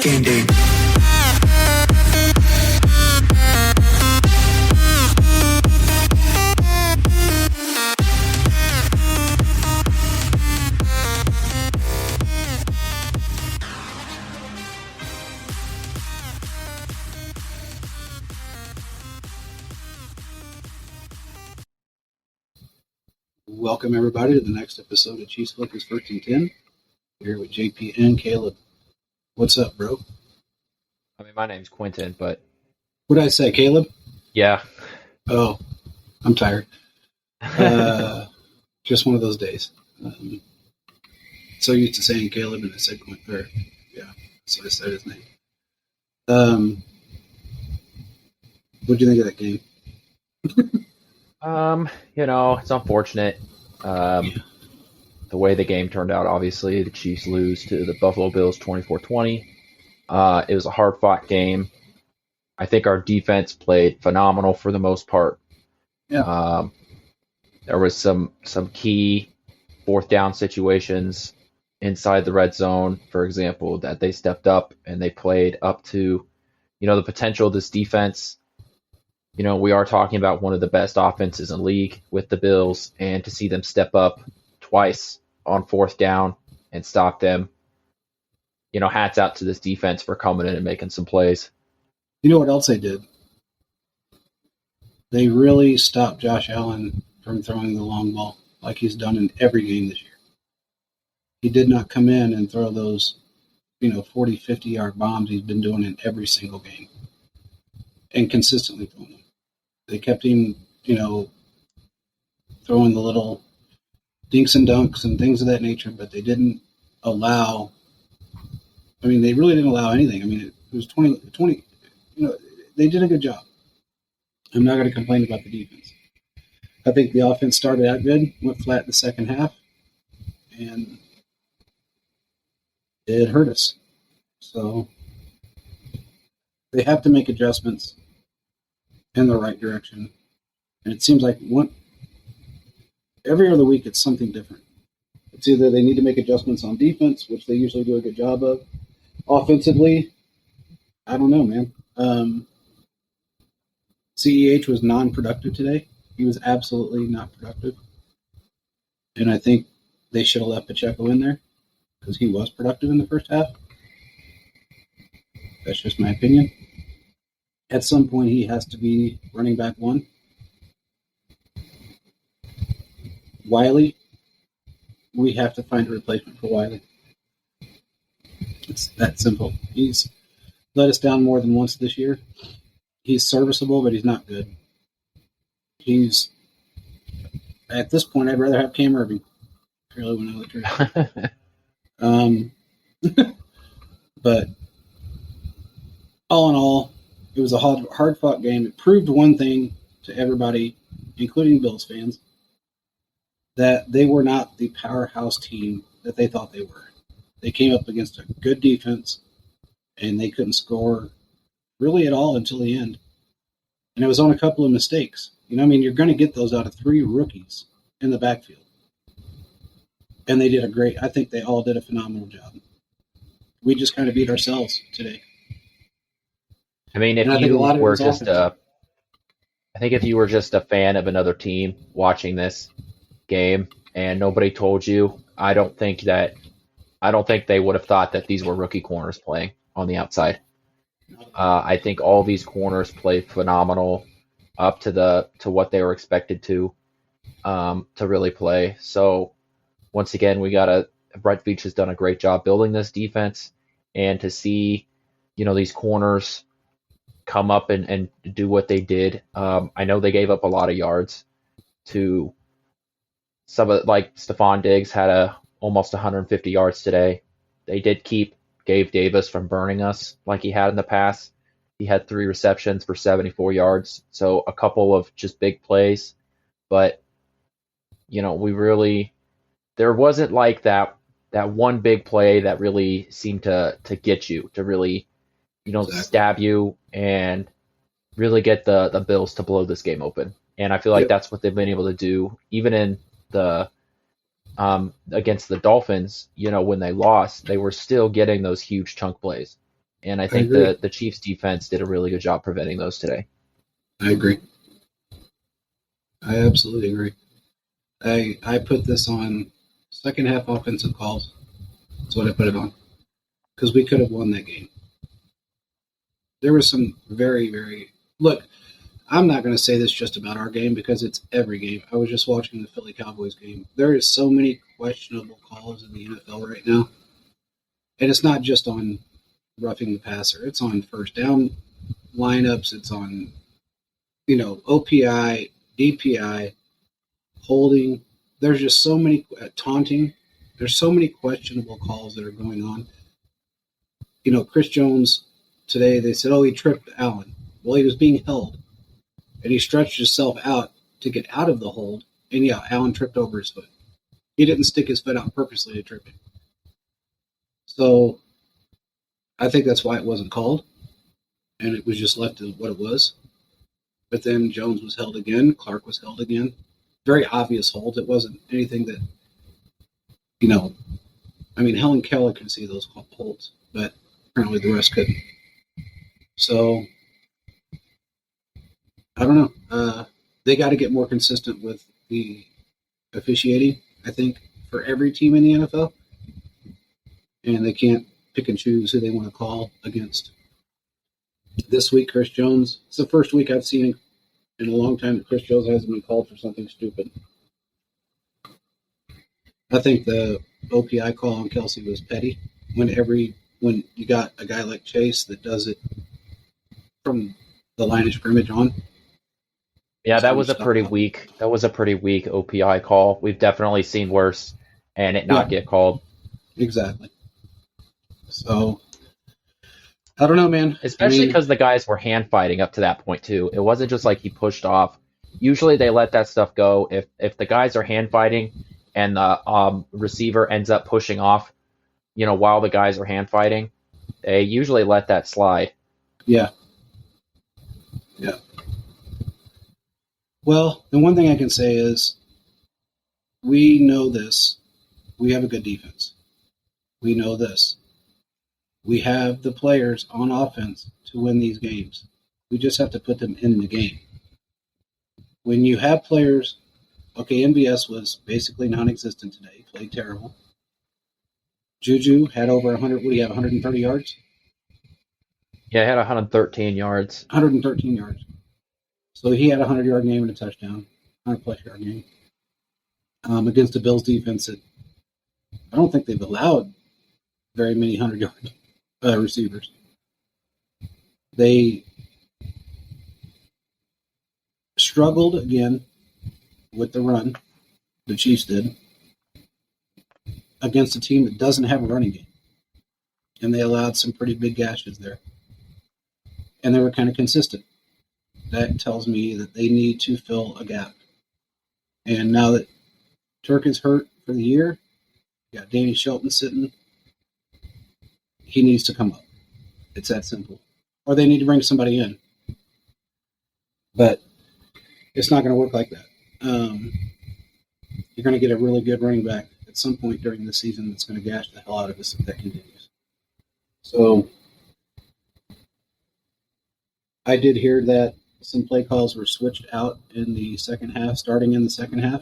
Game day. Welcome everybody to the next episode of Chiefs Focus First and 10. Here with JP and Caleb. What's up, bro? I mean, my name's Quentin, but What did I say, Caleb? yeah. Oh, I'm tired. Just one of those days. So used to saying Caleb, and I said Quentin. Yeah, so I said his name. What'd you think of that game? It's unfortunate. The way the game turned out, obviously, the Chiefs lose to the Buffalo Bills 24-20. It was a hard-fought game. I think our defense played phenomenal for the most part. Yeah. There was some key fourth down situations inside the red zone, for example, that they stepped up and they played up to, the potential of this defense. We are talking about one of the best offenses in the league with the Bills, and to see them step up twice on fourth down and stop them, hats out to this defense for coming in and making some plays. You know what else they did? They really stopped Josh Allen from throwing the long ball like he's done in every game this year. He did not come in and throw those, 40, 50-yard bombs he's been doing in every single game and consistently throwing them. They kept him, throwing the little dinks and dunks and things of that nature, but they didn't allow – they really didn't allow anything. It was 20 they did a good job. I'm not going to complain about the defense. I think the offense started out good, went flat in the second half, and it hurt us. So they have to make adjustments in the right direction. And it seems like every other week it's something different. It's either they need to make adjustments on defense, which they usually do a good job of. Offensively, I don't know, man. CEH was non-productive today. He was absolutely not productive. And I think they should have left Pacheco in there because he was productive in the first half. That's just my opinion. At some point, he has to be running back one. Wiley, we have to find a replacement for Wiley. It's that simple. He's let us down more than once this year. He's serviceable, but he's not good. At this point, I'd rather have Cam Irving. Really, when I look at but all in all, it was a hard-fought game. It proved one thing to everybody, including Bills fans, that they were not the powerhouse team that they thought they were. They came up against a good defense, and they couldn't score really at all until the end. And it was on a couple of mistakes. You're going to get those out of three rookies in the backfield. And they did I think they all did a phenomenal job. We just kind of beat ourselves today. If you were just a fan of another team watching this game and nobody told you, I don't think they would have thought that these were rookie corners playing on the outside. I think all these corners played phenomenal up to what they were expected to really play. So once again, Brett Veach has done a great job building this defense, and to see, these corners come up and do what they did. I know they gave up a lot of yards to some of, like Stephon Diggs had almost 150 yards today. They did keep Gabe Davis from burning us like he had in the past. He had 3 receptions for 74 yards, so a couple of just big plays. But, there wasn't like that one big play that really seemed to get you, to really, Exactly. stab you and really get the Bills to blow this game open. And I feel like that's what they've been able to do, even in the against the Dolphins. When they lost, they were still getting those huge chunk plays. And I I think agree. the Chiefs defense did a really good job preventing those today. I agree. I absolutely agree. I put this on second half offensive calls. That's what I put it on. Because we could have won that game. There was some very, very... Look, I'm not going to say this just about our game because it's every game. I was just watching the Philly Cowboys game. There is so many questionable calls in the NFL right now. And it's not just on roughing the passer. It's on first down lineups. It's on, OPI, DPI, holding. There's just so many taunting. There's so many questionable calls that are going on. Chris Jones today, they said, he tripped Allen. Well, he was being held, and he stretched himself out to get out of the hold, and Allen tripped over his foot. He didn't stick his foot out purposely to trip him. So I think that's why it wasn't called, and it was just left to what it was. But then Jones was held again. Clark was held again. Very obvious hold. It wasn't anything that, Helen Keller could see those holds, but apparently the rest couldn't. So, I don't know. They got to get more consistent with the officiating, I think, for every team in the NFL. And they can't pick and choose who they want to call against. This week, Chris Jones. It's the first week I've seen in a long time that Chris Jones hasn't been called for something stupid. I think the OPI call on Kelsey was petty. When you got a guy like Chase that does it from the line of scrimmage on. Yeah, that was a pretty weak OPI call. We've definitely seen worse and it not get called. Exactly. So I don't know, man. Especially because the guys were hand fighting up to that point too. It wasn't just like he pushed off. Usually they let that stuff go. If the guys are hand fighting and the receiver ends up pushing off, while the guys are hand fighting, they usually let that slide. Yeah. Yeah. Well, the one thing I can say is we know this. We have a good defense. We know this. We have the players on offense to win these games. We just have to put them in the game. When you have players, MVS was basically non-existent today. He played terrible. Juju had over 100. What do you have, 130 yards? Yeah, he had 113 yards. 113 yards. So he had a 100-yard game and a touchdown, 100-plus yard game against the Bills defense that I don't think they've allowed very many 100-yard receivers. They struggled again with the run, the Chiefs did, against a team that doesn't have a running game. And they allowed some pretty big gashes there. And they were kind of consistent. That tells me that they need to fill a gap. And now that Turk is hurt for the year, you got Danny Shelton sitting, he needs to come up. It's that simple. Or they need to bring somebody in. But it's not going to work like that. You're going to get a really good running back at some point during the season that's going to gash the hell out of us if that continues. So I did hear that some play calls were switched out in the second half, starting in the second half,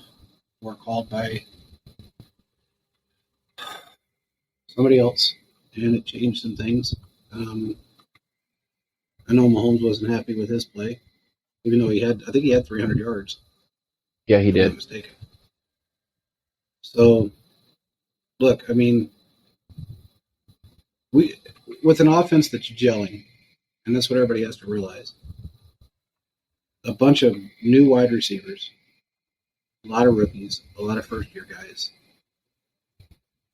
were called by somebody else, and it changed some things. I know Mahomes wasn't happy with his play, even though I think he had 300 yards. Yeah, he did. If I'm not mistaken. So, look, with an offense that's gelling, and that's what everybody has to realize, a bunch of new wide receivers, a lot of rookies, a lot of first-year guys,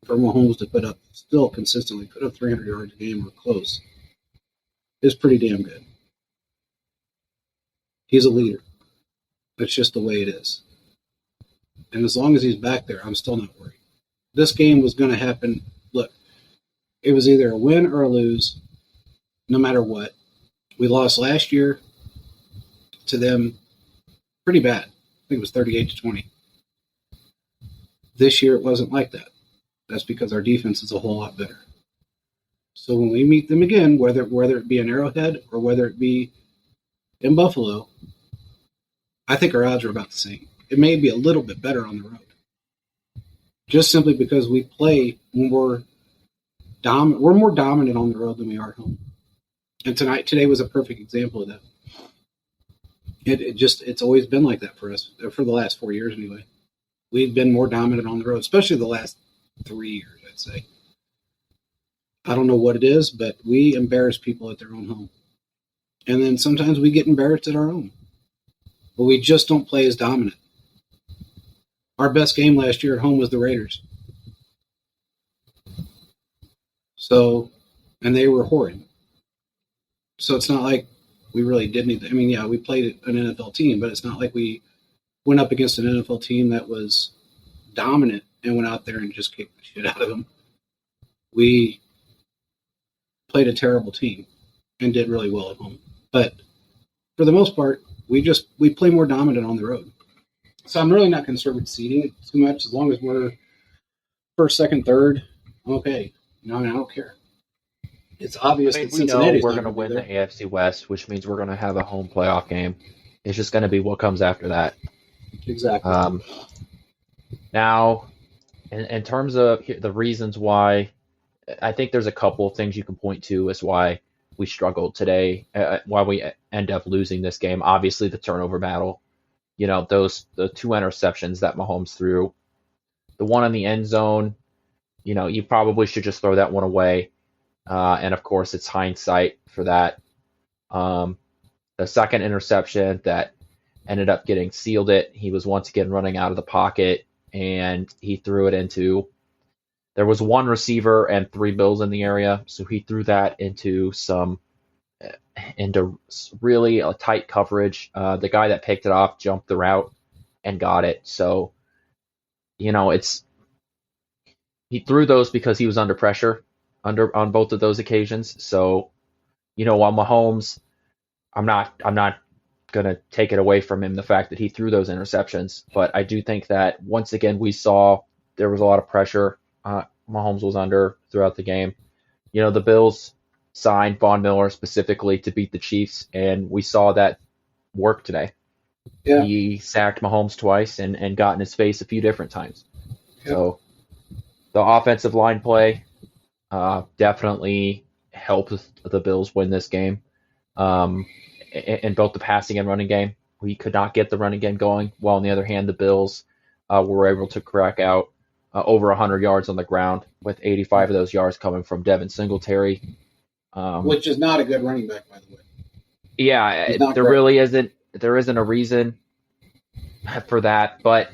for Mahomes to still consistently put up 300 yards a game or close, is pretty damn good. He's a leader. That's just the way it is. And as long as he's back there, I'm still not worried. This game was going to happen. Look, it was either a win or a lose, no matter what. We lost last year to them pretty bad. I think it was 38-20. This year it wasn't like that. That's because our defense is a whole lot better. So when we meet them again, whether it be in Arrowhead or whether it be in Buffalo, I think our odds are about the same. It may be a little bit better on the road, just simply because we play more dominant. We're more dominant on the road than we are at home. And today was a perfect example of that. It's always been like that for us for the last 4 years anyway. We've been more dominant on the road, especially the last 3 years, I'd say. I don't know what it is, but we embarrass people at their own home. And then sometimes we get embarrassed at our own. But we just don't play as dominant. Our best game last year at home was the Raiders. So, and they were horrid. So it's not like we really did anything. I mean, yeah, we played an NFL team, but it's not like we went up against an NFL team that was dominant and went out there and just kicked the shit out of them. We played a terrible team and did really well at home. But for the most part, we play more dominant on the road. So I'm really not concerned with seeding it too much. As long as we're first, second, third, I'm okay. I don't care. It's obvious that we know Cincinnati's we're not going to gonna be win the there. AFC West, which means we're going to have a home playoff game. It's just going to be what comes after that. Exactly. Now, in terms of the reasons why, I think there's a couple of things you can point to as why we struggled today, why we end up losing this game. Obviously, the turnover battle. The 2 interceptions that Mahomes threw, the one in the end zone. You probably should just throw that one away. And of course, it's hindsight for that. The second interception that ended up getting sealed it. He was once again running out of the pocket, and he threw it into. There was one receiver and 3 Bills in the area, so he threw that into really a tight coverage. The guy that picked it off jumped the route and got it. So, he threw those because he was under pressure on both of those occasions. So, while Mahomes, I'm not gonna take it away from him the fact that he threw those interceptions, but I do think that once again we saw there was a lot of pressure Mahomes was under throughout the game. The Bills signed Von Miller specifically to beat the Chiefs, and we saw that work today. Yeah. He sacked Mahomes twice and got in his face a few different times. Yeah. So the offensive line play definitely helped the Bills win this game. In both the passing and running game, we could not get the running game going. While on the other hand, the Bills were able to crack out over 100 yards on the ground, with 85 of those yards coming from Devin Singletary. Which is not a good running back, by the way. Yeah, not there great. really isn't. There isn't a reason for that, but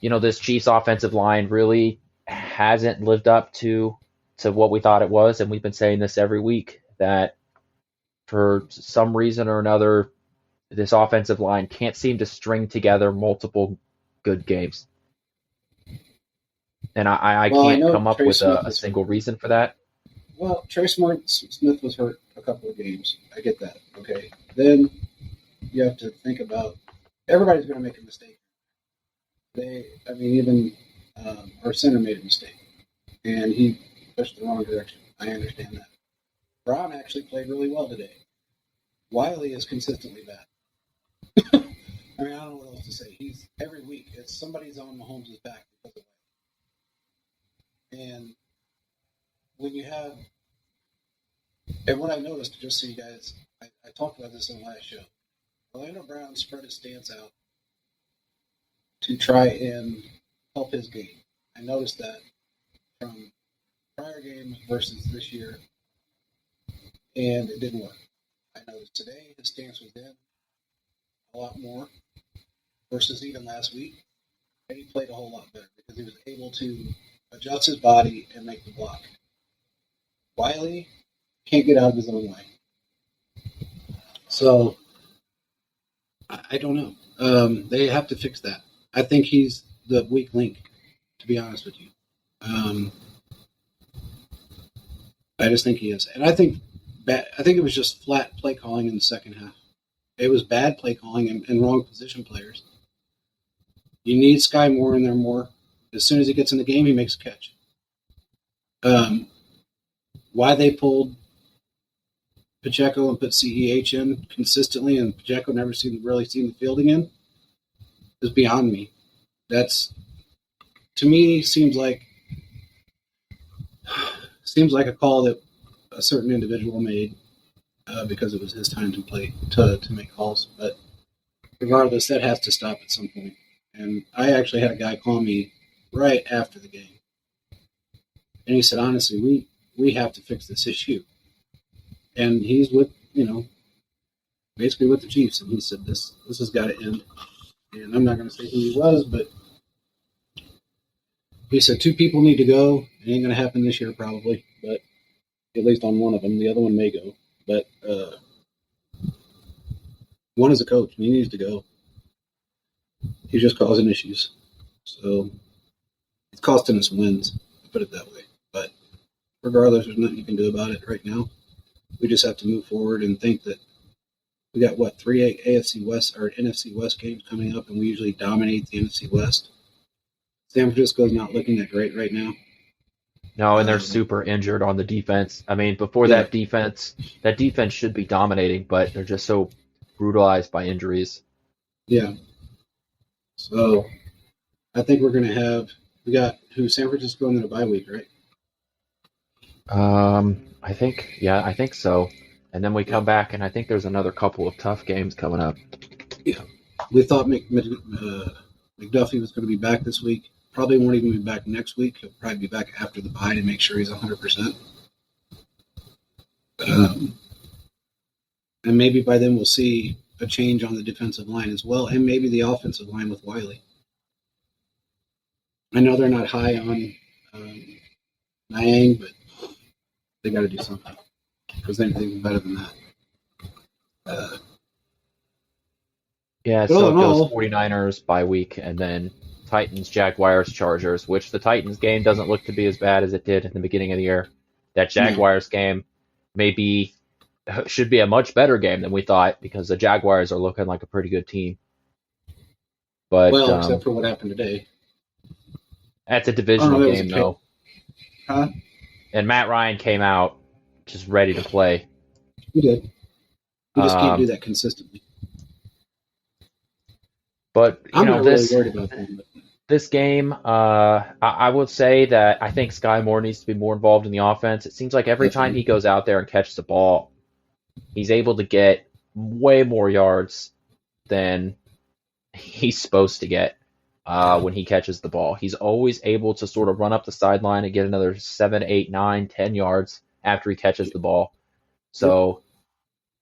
this Chiefs offensive line really hasn't lived up to what we thought it was, and we've been saying this every week that for some reason or another, this offensive line can't seem to string together multiple good games. And I can't come up with a single reason for that. Well, Trey Smith was hurt a couple of games. I get that. Okay. Then you have to think about everybody's going to make a mistake. Even our center made a mistake, and he pushed the wrong direction. I understand that. Brown actually played really well today. Wiley is consistently bad. I don't know what else to say. Every week it's somebody's on Mahomes' back because of Wiley. And when you have, and what I noticed, just so you guys, I talked about this in the last show. Orlando Brown spread his stance out to try and help his game. I noticed that from prior games versus this year, and it didn't work. I noticed today his stance was in a lot more versus even last week, and he played a whole lot better because he was able to adjust his body and make the block. Wiley can't get out of his own way. So, I don't know. They have to fix that. I think he's the weak link, to be honest with you. I just think he is. And I think it was just flat play calling in the second half. It was bad play calling and wrong position players. You need Sky Moore in there more. As soon as he gets in the game, he makes a catch. why they pulled Pacheco and put CEH in consistently, and Pacheco never really seen the field again, is beyond me. That's, to me, seems like a call that a certain individual made because it was his time to play to make calls. But regardless, that has to stop at some point. And I actually had a guy call me right after the game, and he said, honestly, we have to fix this issue. And he's with, basically with the Chiefs, and he said this has got to end. And I'm not going to say who he was, but he said 2 people need to go. It ain't going to happen this year probably, but at least on one of them. The other one may go. But one is a coach, and he needs to go. He's just causing issues. So it's costing us wins, to put it that way. But regardless, there's nothing you can do about it right now. We just have to move forward and think that we got, 3 AFC West or NFC West games coming up, and we usually dominate the NFC West. San Francisco's not looking that great right now. No, and they're super injured on the defense. I mean, before that defense should be dominating, but they're just so brutalized by injuries. Yeah. So I think we're going to we got San Francisco in the bye week, right? I think so. And then we come back, and I think there's another couple of tough games coming up. Yeah. We thought McDuffie was going to be back this week. Probably won't even be back next week. He'll probably be back after the bye to make sure he's 100%. And maybe by then we'll see a change on the defensive line as well, and maybe the offensive line with Wiley. I know they're not high on Niang, but they got to do something because they're even better than that. So it goes 49ers bye week, and then Titans, Jaguars, Chargers, which the Titans game doesn't look to be as bad as it did in the beginning of the year. That Jaguars game should be a much better game than we thought because the Jaguars are looking like a pretty good team. But except for what happened today. That's a divisional game, though. Huh? And Matt Ryan came out just ready to play. He did. He just can't do that consistently. But I'm not really worried about that. This game, I would say that I think Sky Moore needs to be more involved in the offense. It seems like every time he goes out there and catches the ball, he's able to get way more yards than he's supposed to get when he catches the ball. He's always able to sort of run up the sideline and get another 7, 8, 9, 10 yards after he catches the ball. So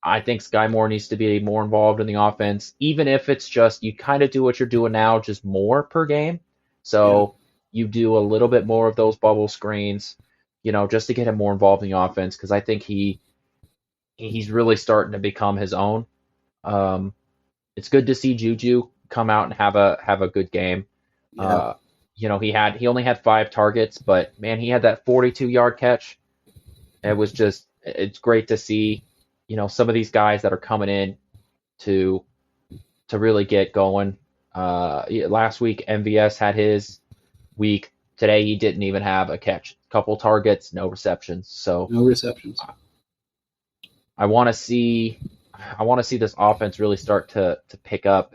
I think Sky Moore needs to be more involved in the offense, even if it's just you kind of do what you're doing now, just more per game. So you do a little bit more of those bubble screens, just to get him more involved in the offense, because I think he's really starting to become his own. It's good to see Juju come out and have a good game. Yeah. He only had 5 targets, but man, he had that 42-yard catch. It's great to see, some of these guys that are coming in to really get going. Last week, MVS had his week. Today, he didn't even have a catch. Couple targets, no receptions. So no receptions. I want to see this offense really start to pick up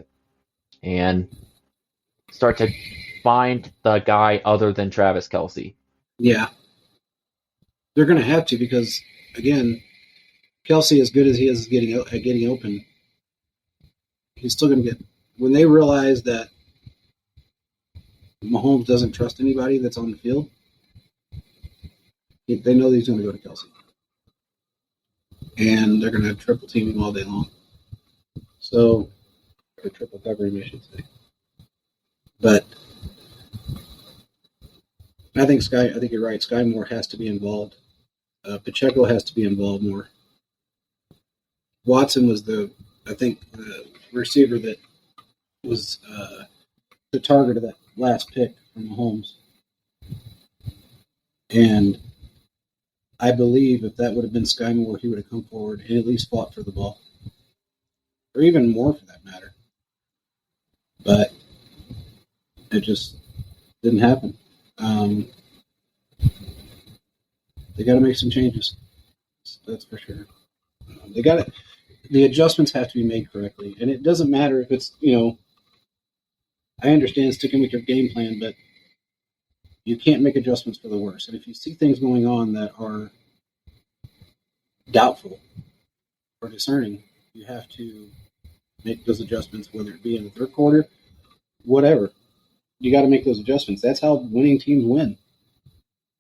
and start to find the guy other than Travis Kelce. Yeah. They're going to have to because, again, Kelce, as good as he is getting open, he's still going to get – when they realize that Mahomes doesn't trust anybody that's on the field, they know that he's going to go to Kelce. And they're going to triple team him all day long. So, or triple cover him, I should say. But I think you're right. Sky Moore has to be involved. Pacheco has to be involved more. Watson was the receiver that was the target of that last pick from Mahomes. And I believe if that would have been Sky Moore, he would have come forward and at least fought for the ball. Or even more for that matter. But it just didn't happen. They got to make some changes. That's for sure. They got to. The adjustments have to be made correctly, and it doesn't matter if it's I understand sticking with your game plan, but you can't make adjustments for the worse. And if you see things going on that are doubtful or discerning, you have to make those adjustments, whether it be in the third quarter, whatever. You got to make those adjustments. That's how winning teams win.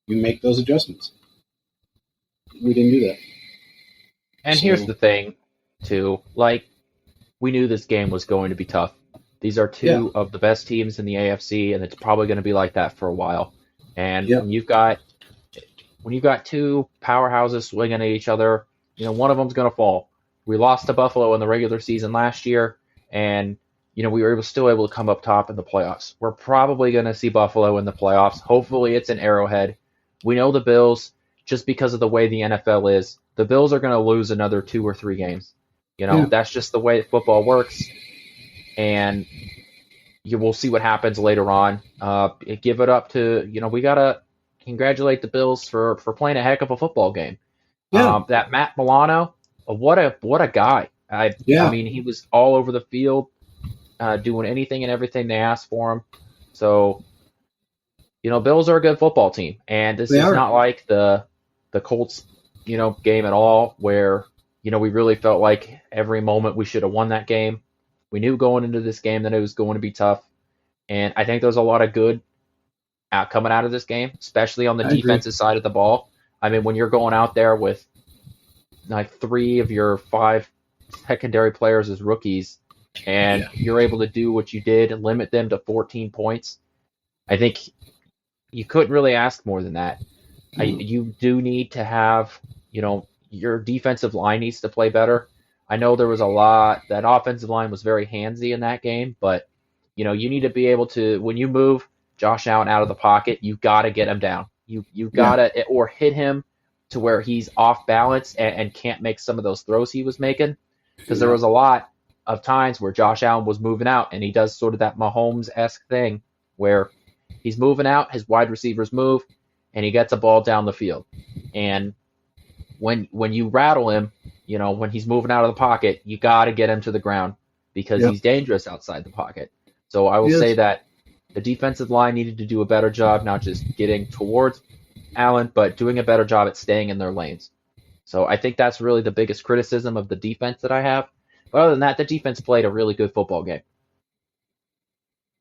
You make those adjustments. We didn't do that. And here's the thing, too. Like, we knew this game was going to be tough. These are two of the best teams in the AFC, and it's probably going to be like that for a while. And when you've got two powerhouses swinging at each other, one of them's going to fall. We lost to Buffalo in the regular season last year, and we were still able to come up top in the playoffs. We're probably going to see Buffalo in the playoffs. Hopefully it's an Arrowhead. We know the Bills, just because of the way the NFL is, the Bills are going to lose another 2 or 3 games. That's just the way football works. And you will see what happens later on. Give it up to, we got to congratulate the Bills for playing a heck of a football game. Yeah. That Matt Milano, what a guy. I mean, he was all over the field, doing anything and everything they asked for him. So, Bills are a good football team. And this is not like the Colts, game at all, where, we really felt like every moment we should have won that game. We knew going into this game that it was going to be tough. And I think there's a lot of good coming out of this game, especially on the defensive side of the ball. I mean, when you're going out there with like 3 of your 5 secondary players as rookies, and you're able to do what you did and limit them to 14 points, I think you couldn't really ask more than that. You do need to have, your defensive line needs to play better. I know there was a lot, that offensive line was very handsy in that game, but, you need to be able to, when you move Josh Allen out of the pocket, you got to get him down. You got to, or hit him to where he's off balance and can't make some of those throws he was making. Because there was a lot of times where Josh Allen was moving out, and he does sort of that Mahomes-esque thing where he's moving out, his wide receivers move, and he gets a ball down the field. And when you rattle him, when he's moving out of the pocket, you got to get him to the ground because he's dangerous outside the pocket. So I will say that the defensive line needed to do a better job, not just getting towards Allen, but doing a better job at staying in their lanes. So I think that's really the biggest criticism of the defense that I have. But other than that, the defense played a really good football game.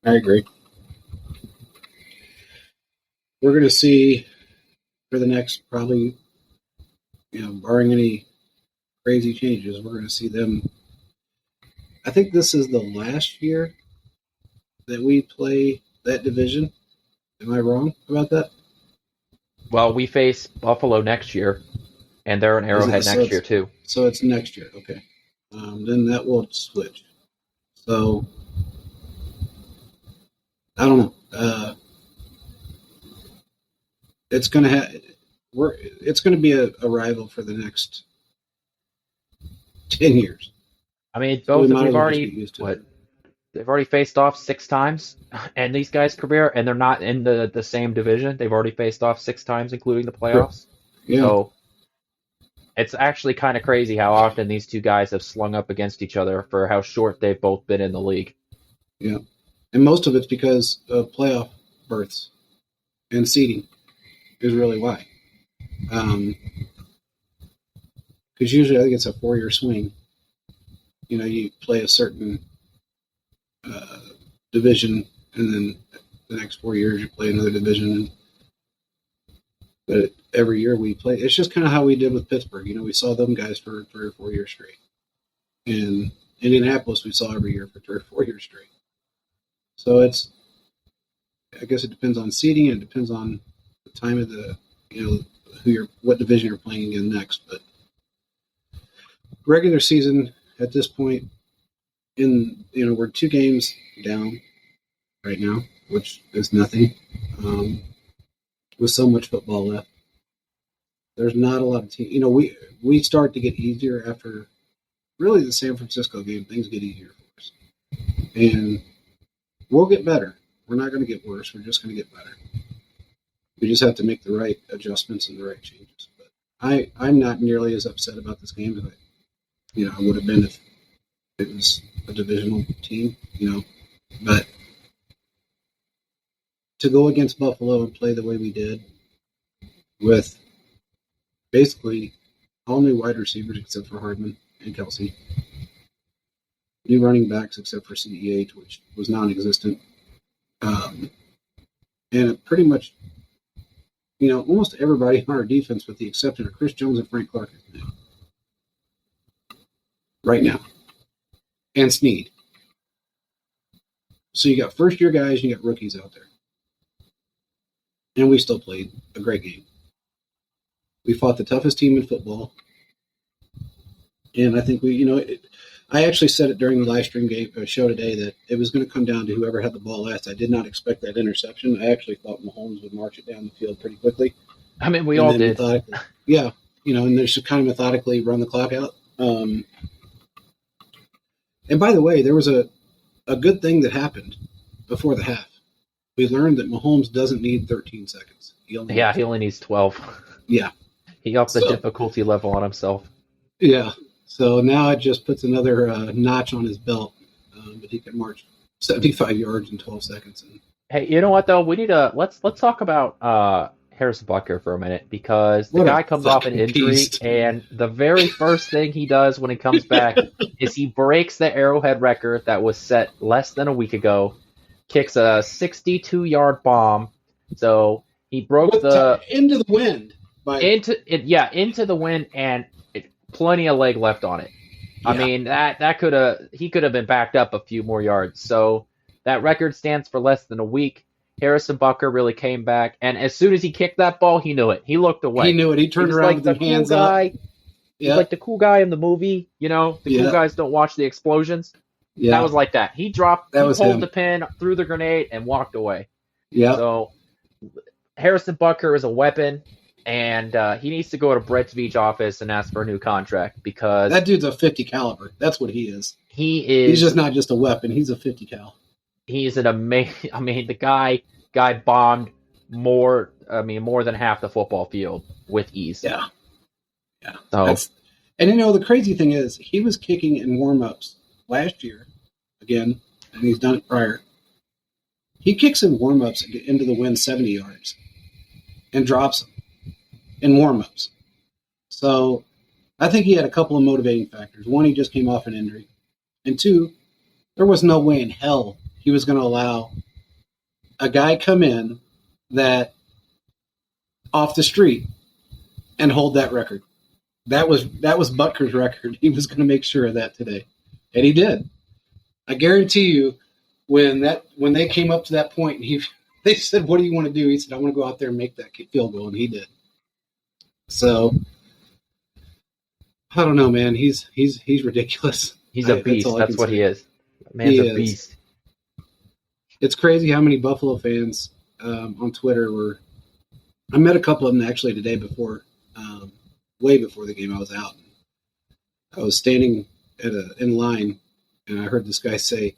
I agree. We're going to see for the next probably, barring any crazy changes, we're going to see them. I think this is the last year that we play that division. Am I wrong about that? Well, we face Buffalo next year, and they're an Arrowhead next year too. So it's next year, okay. Then that will switch. So I don't know. It's going to be a rival for the next 10 years. I mean, both of they've already faced off 6 times in these guys' career, and they're not in the same division. They've already faced off 6 times, including the playoffs. Yeah. So it's actually kind of crazy how often these two guys have slung up against each other for how short they've both been in the league. Yeah. And most of it's because of playoff berths and seeding is really why. Because usually I think it's a 4-year swing. You play a certain division, and then the next 4 years you play another division. But every year we play. It's just kind of how we did with Pittsburgh. We saw them guys for 3 or 4 years straight. In Indianapolis, we saw every year for 3 or 4 years straight. So I guess it depends on seeding, and it depends on the time of the, what division you're playing in next. But regular season at this point, we're 2 games down right now, which is nothing. With so much football left, there's not a lot of teams. We start to get easier after really the San Francisco game. Things get easier for us, and we'll get better. We're not going to get worse. We're just going to get better. We just have to make the right adjustments and the right changes. But I'm not nearly as upset about this game as I would have been if it was a divisional team, But to go against Buffalo and play the way we did with basically all new wide receivers except for Hardman and Kelsey, new running backs except for CEH, which was non-existent, and it pretty much, almost everybody on our defense, with the exception of Chris Jones and Frank Clark, is new right now, and Snead. So you got first-year guys, you got rookies out there, and we still played a great game. We fought the toughest team in football, and I think I actually said it during the live stream show today that it was going to come down to whoever had the ball last. I did not expect that interception. I actually thought Mahomes would march it down the field pretty quickly. I mean, we all did. Yeah, and they should kind of methodically run the clock out. And by the way, there was a good thing that happened before the half. We learned that Mahomes doesn't need 13 seconds. He only needs 12. Yeah. He upped the difficulty level on himself. Yeah. So now it just puts another notch on his belt, but he can march 75 yards in 12 seconds. Hey, you know what though? We need to let's talk about Harrison Butker for a minute, because the guy comes off an injury, and the very first thing he does when he comes back is he breaks the Arrowhead record that was set less than a week ago, kicks a 62-yard bomb. So he broke into the wind. Into the wind, and plenty of leg left on it. Yeah. I mean, he could have been backed up a few more yards. So that record stands for less than a week. Harrison Butker really came back, and as soon as he kicked that ball, he knew it. He looked away. He knew it. He turned around with his hands up. He's like the cool guy in the movie. The cool guys don't watch the explosions. Yeah. That was like that. He pulled the pin, threw the grenade, and walked away. Yeah. So Harrison Butker is a weapon. And he needs to go to Brett's Beach office and ask for a new contract, because that dude's a 50 caliber. That's what he is. He's just not just a weapon. He's a 50 cal. He's an amazing. I mean, the guy bombed more than half the football field with ease. Yeah. So, and the crazy thing is, he was kicking in warm-ups last year again, and he's done it prior. He kicks in warm-ups into the wind 70 yards and drops them in warm-ups. So I think he had a couple of motivating factors. One, he just came off an injury. And two, there was no way in hell he was going to allow a guy come in that off the street and hold that record. That was Butker's record. He was going to make sure of that today. And he did. I guarantee you, when they came up to that point and they said, "What do you want to do?" He said, "I want to go out there and make that field goal," and he did. So I don't know, man. He's ridiculous. He's a beast. That's what he is. Man's a beast. It's crazy how many Buffalo fans on Twitter were. I met a couple of them actually today before, way before the game. I was out. I was standing in line, and I heard this guy say,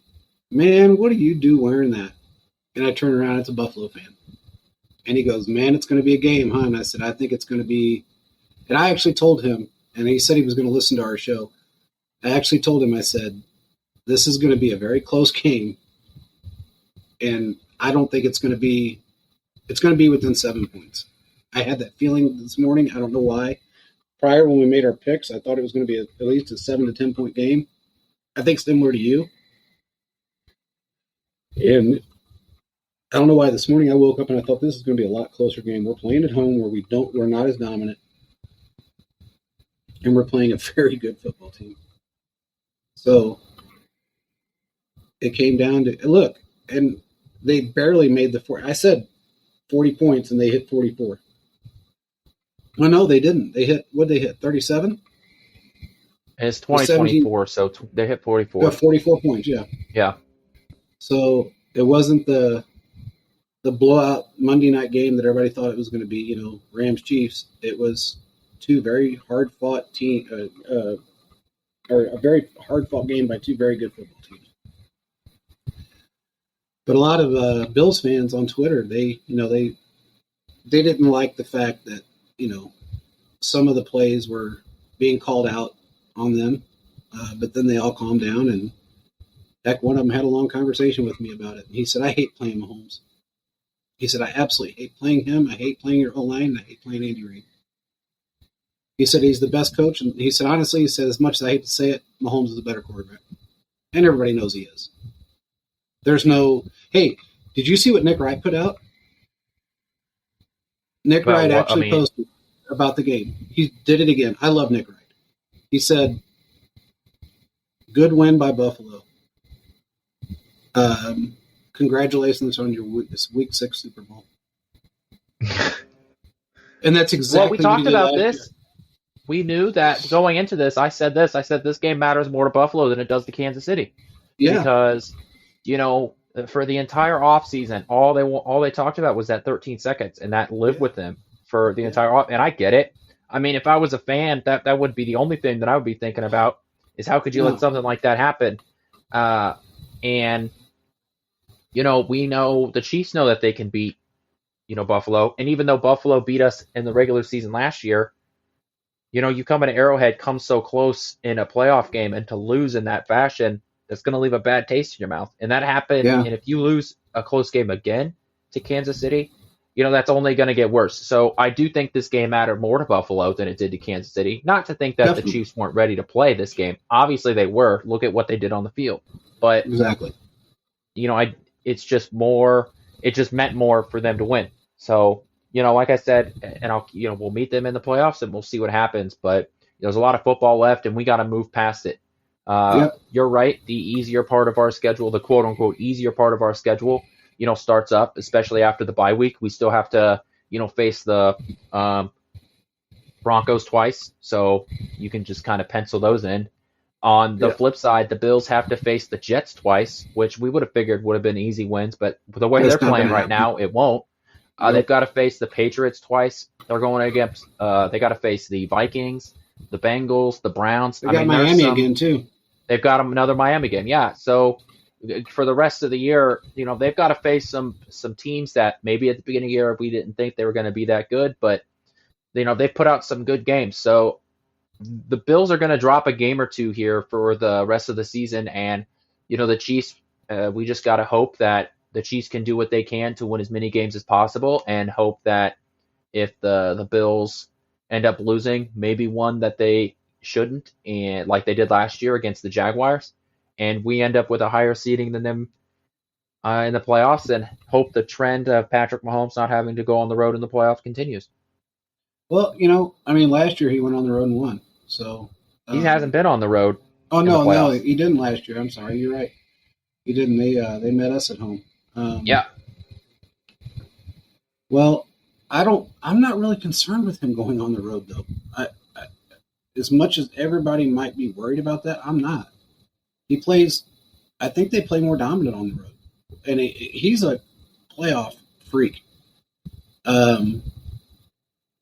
"Man, what do you do wearing that?" And I turned around. It's a Buffalo fan. And he goes, "Man, it's going to be a game, huh?" And I said, "I think it's going to be." And I actually told him, and he said he was going to listen to our show. I actually told him, I said, "This is going to be a very close game. And I don't think it's going to be within 7 points." I had that feeling this morning. I don't know why. Prior, when we made our picks, I thought it was going to be at least a 7 to 10 point game. I think similar to you. And I don't know why this morning I woke up and I thought this is going to be a lot closer game. We're playing at home where we're not as dominant, and we're playing a very good football team. So it came down to look, and they barely made the 4. I said 40 points, and they hit 44. Well, no, they didn't. They hit 37. It's 2024, so they hit 44. 44 points, yeah. Yeah. So it wasn't the blowout Monday night game that everybody thought it was going to be, Rams Chiefs. It was two very hard fought or a very hard fought game by two very good football teams. But a lot of Bills fans on Twitter, they they didn't like the fact that, some of the plays were being called out on them, but then they all calmed down, and heck, one of them had a long conversation with me about it. And he said, I hate playing Mahomes. He said, I absolutely hate playing him. I hate playing your O-line, and I hate playing Andy Reid. He said he's the best coach, and he said, honestly, he said, as much as I hate to say it, Mahomes is a better quarterback. And everybody knows he is. There's no, hey, did you see what Nick Wright put out? Nick Wright actually posted about the game. He did it again. I love Nick Wright. He said, good win by Buffalo. Congratulations on your Week 6 Super Bowl. And that's exactly well, we talked about this. Year. We knew that going into this. I said this game matters more to Buffalo than it does to Kansas City. Yeah. Because, for the entire offseason, all they talked about was that 13 seconds, and that lived with them for the entire off. And I get it. I mean, if I was a fan, that would be the only thing that I would be thinking about is how could you let something like that happen? And, we know the Chiefs know that they can beat, Buffalo. And even though Buffalo beat us in the regular season last year, you come into Arrowhead, come so close in a playoff game, and to lose in that fashion, that's going to leave a bad taste in your mouth. And that happened. Yeah. And if you lose a close game again to Kansas City, that's only going to get worse. So I do think this game mattered more to Buffalo than it did to Kansas City. Not to think that Definitely. The Chiefs weren't ready to play this game. Obviously they were. Look at what they did on the field. But exactly. It's just more. It just meant more for them to win. So like I said, and we'll meet them in the playoffs and we'll see what happens. But there's a lot of football left, and we got to move past it. Yep. You're right. The easier part of our schedule, the quote unquote easier part of our schedule, starts up, especially after the bye week. We still have to, face the Broncos twice. So you can just kind of pencil those in. On the flip side, the Bills have to face the Jets twice, which we would have figured would have been easy wins. But the way they're playing right now, it won't. They've got to face the Patriots twice. They're going against, they got to face the Vikings, the Bengals, the Browns. They got Miami again, too. They've got another Miami game, yeah. So for the rest of the year, they've got to face some teams that maybe at the beginning of the year we didn't think they were going to be that good, but they've put out some good games. So the Bills are going to drop a game or two here for the rest of the season, and the Chiefs. We just got to hope that the Chiefs can do what they can to win as many games as possible, and hope that if the Bills end up losing, maybe one that they shouldn't, and like they did last year against the Jaguars, and we end up with a higher seeding than them in the playoffs, and hope the trend of Patrick Mahomes not having to go on the road in the playoffs continues. Well, last year he went on the road and won, so he hasn't been on the road. Oh no, he didn't last year. I'm sorry, you're right. He didn't. They met us at home. Yeah. Well, I'm not really concerned with him going on the road, though. As much as everybody might be worried about that, I'm not. I think they play more dominant on the road. And he's a playoff freak.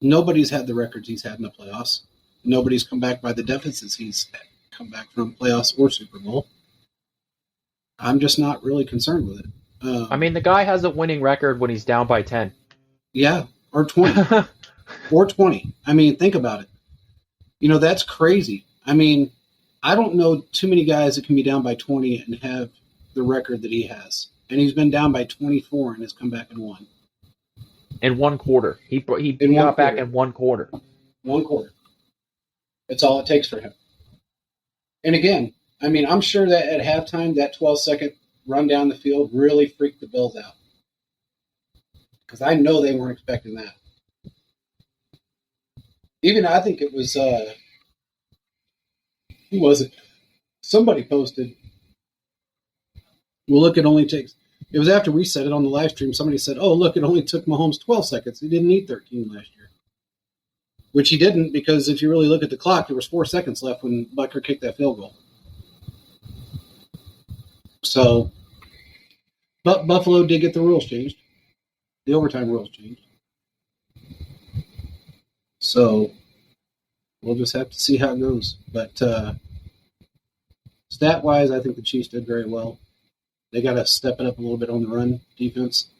Nobody's had the records he's had in the playoffs. Nobody's come back by the deficits he's come back from playoffs or Super Bowl. I'm just not really concerned with it. The guy has a winning record when he's down by 10. Yeah, or 20. Or 20. Think about it. That's crazy. I don't know too many guys that can be down by 20 and have the record that he has. And he's been down by 24 and has come back and won. In one quarter. He got back in one quarter. 1 quarter. That's all it takes for him. And again, I'm sure that at halftime, that 12-second run down the field really freaked the Bills out. Because I know they weren't expecting that. Even I think it was, who was it? Somebody posted, well, look, it was after we said it on the live stream, somebody said, oh, look, it only took Mahomes 12 seconds. He didn't need 13 last year. Which he didn't, because if you really look at the clock, there was 4 seconds left when Butker kicked that field goal. So, but Buffalo did get the rules changed. The overtime rules changed. So, we'll just have to see how it goes. But stat-wise, I think the Chiefs did very well. They got to step it up a little bit on the run defense.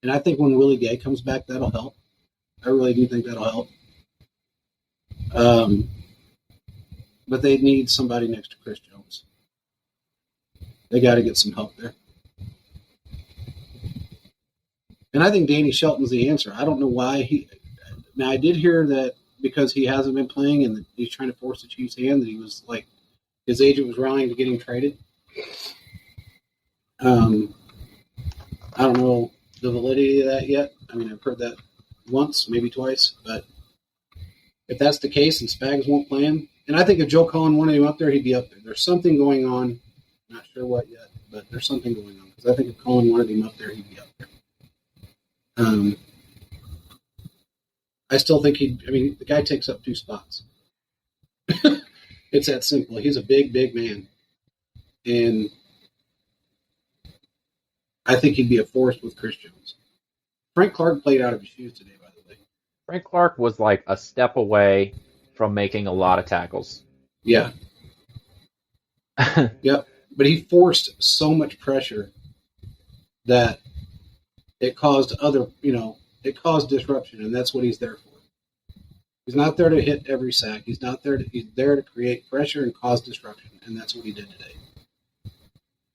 And I think when Willie Gay comes back, that'll help. I really do think that'll help. But they need somebody next to Chris Jones. They got to get some help there. And I think Danny Shelton's the answer. I don't know why Now, I did hear that because he hasn't been playing and he's trying to force the Chiefs' hand, that he was like, his agent was rallying to get him traded. I don't know the validity of that yet. I mean, I've heard that once, maybe twice, but if that's the case and Spags won't play him, and I think if Joe Cullen wanted him up there, he'd be up there. There's something going on. Not sure what yet, but there's something going on. Because I think if Cullen wanted him up there, he'd be up there. I still think the guy takes up 2 spots. It's that simple. He's a big, big man. And I think he'd be a force with Chris Jones. Frank Clark played out of his shoes today, by the way. Frank Clark was like a step away from making a lot of tackles. Yeah. Yep. But he forced so much pressure that it caused it caused disruption, and that's what he's there for. He's not there to hit every sack. He's there to create pressure and cause disruption, and that's what he did today.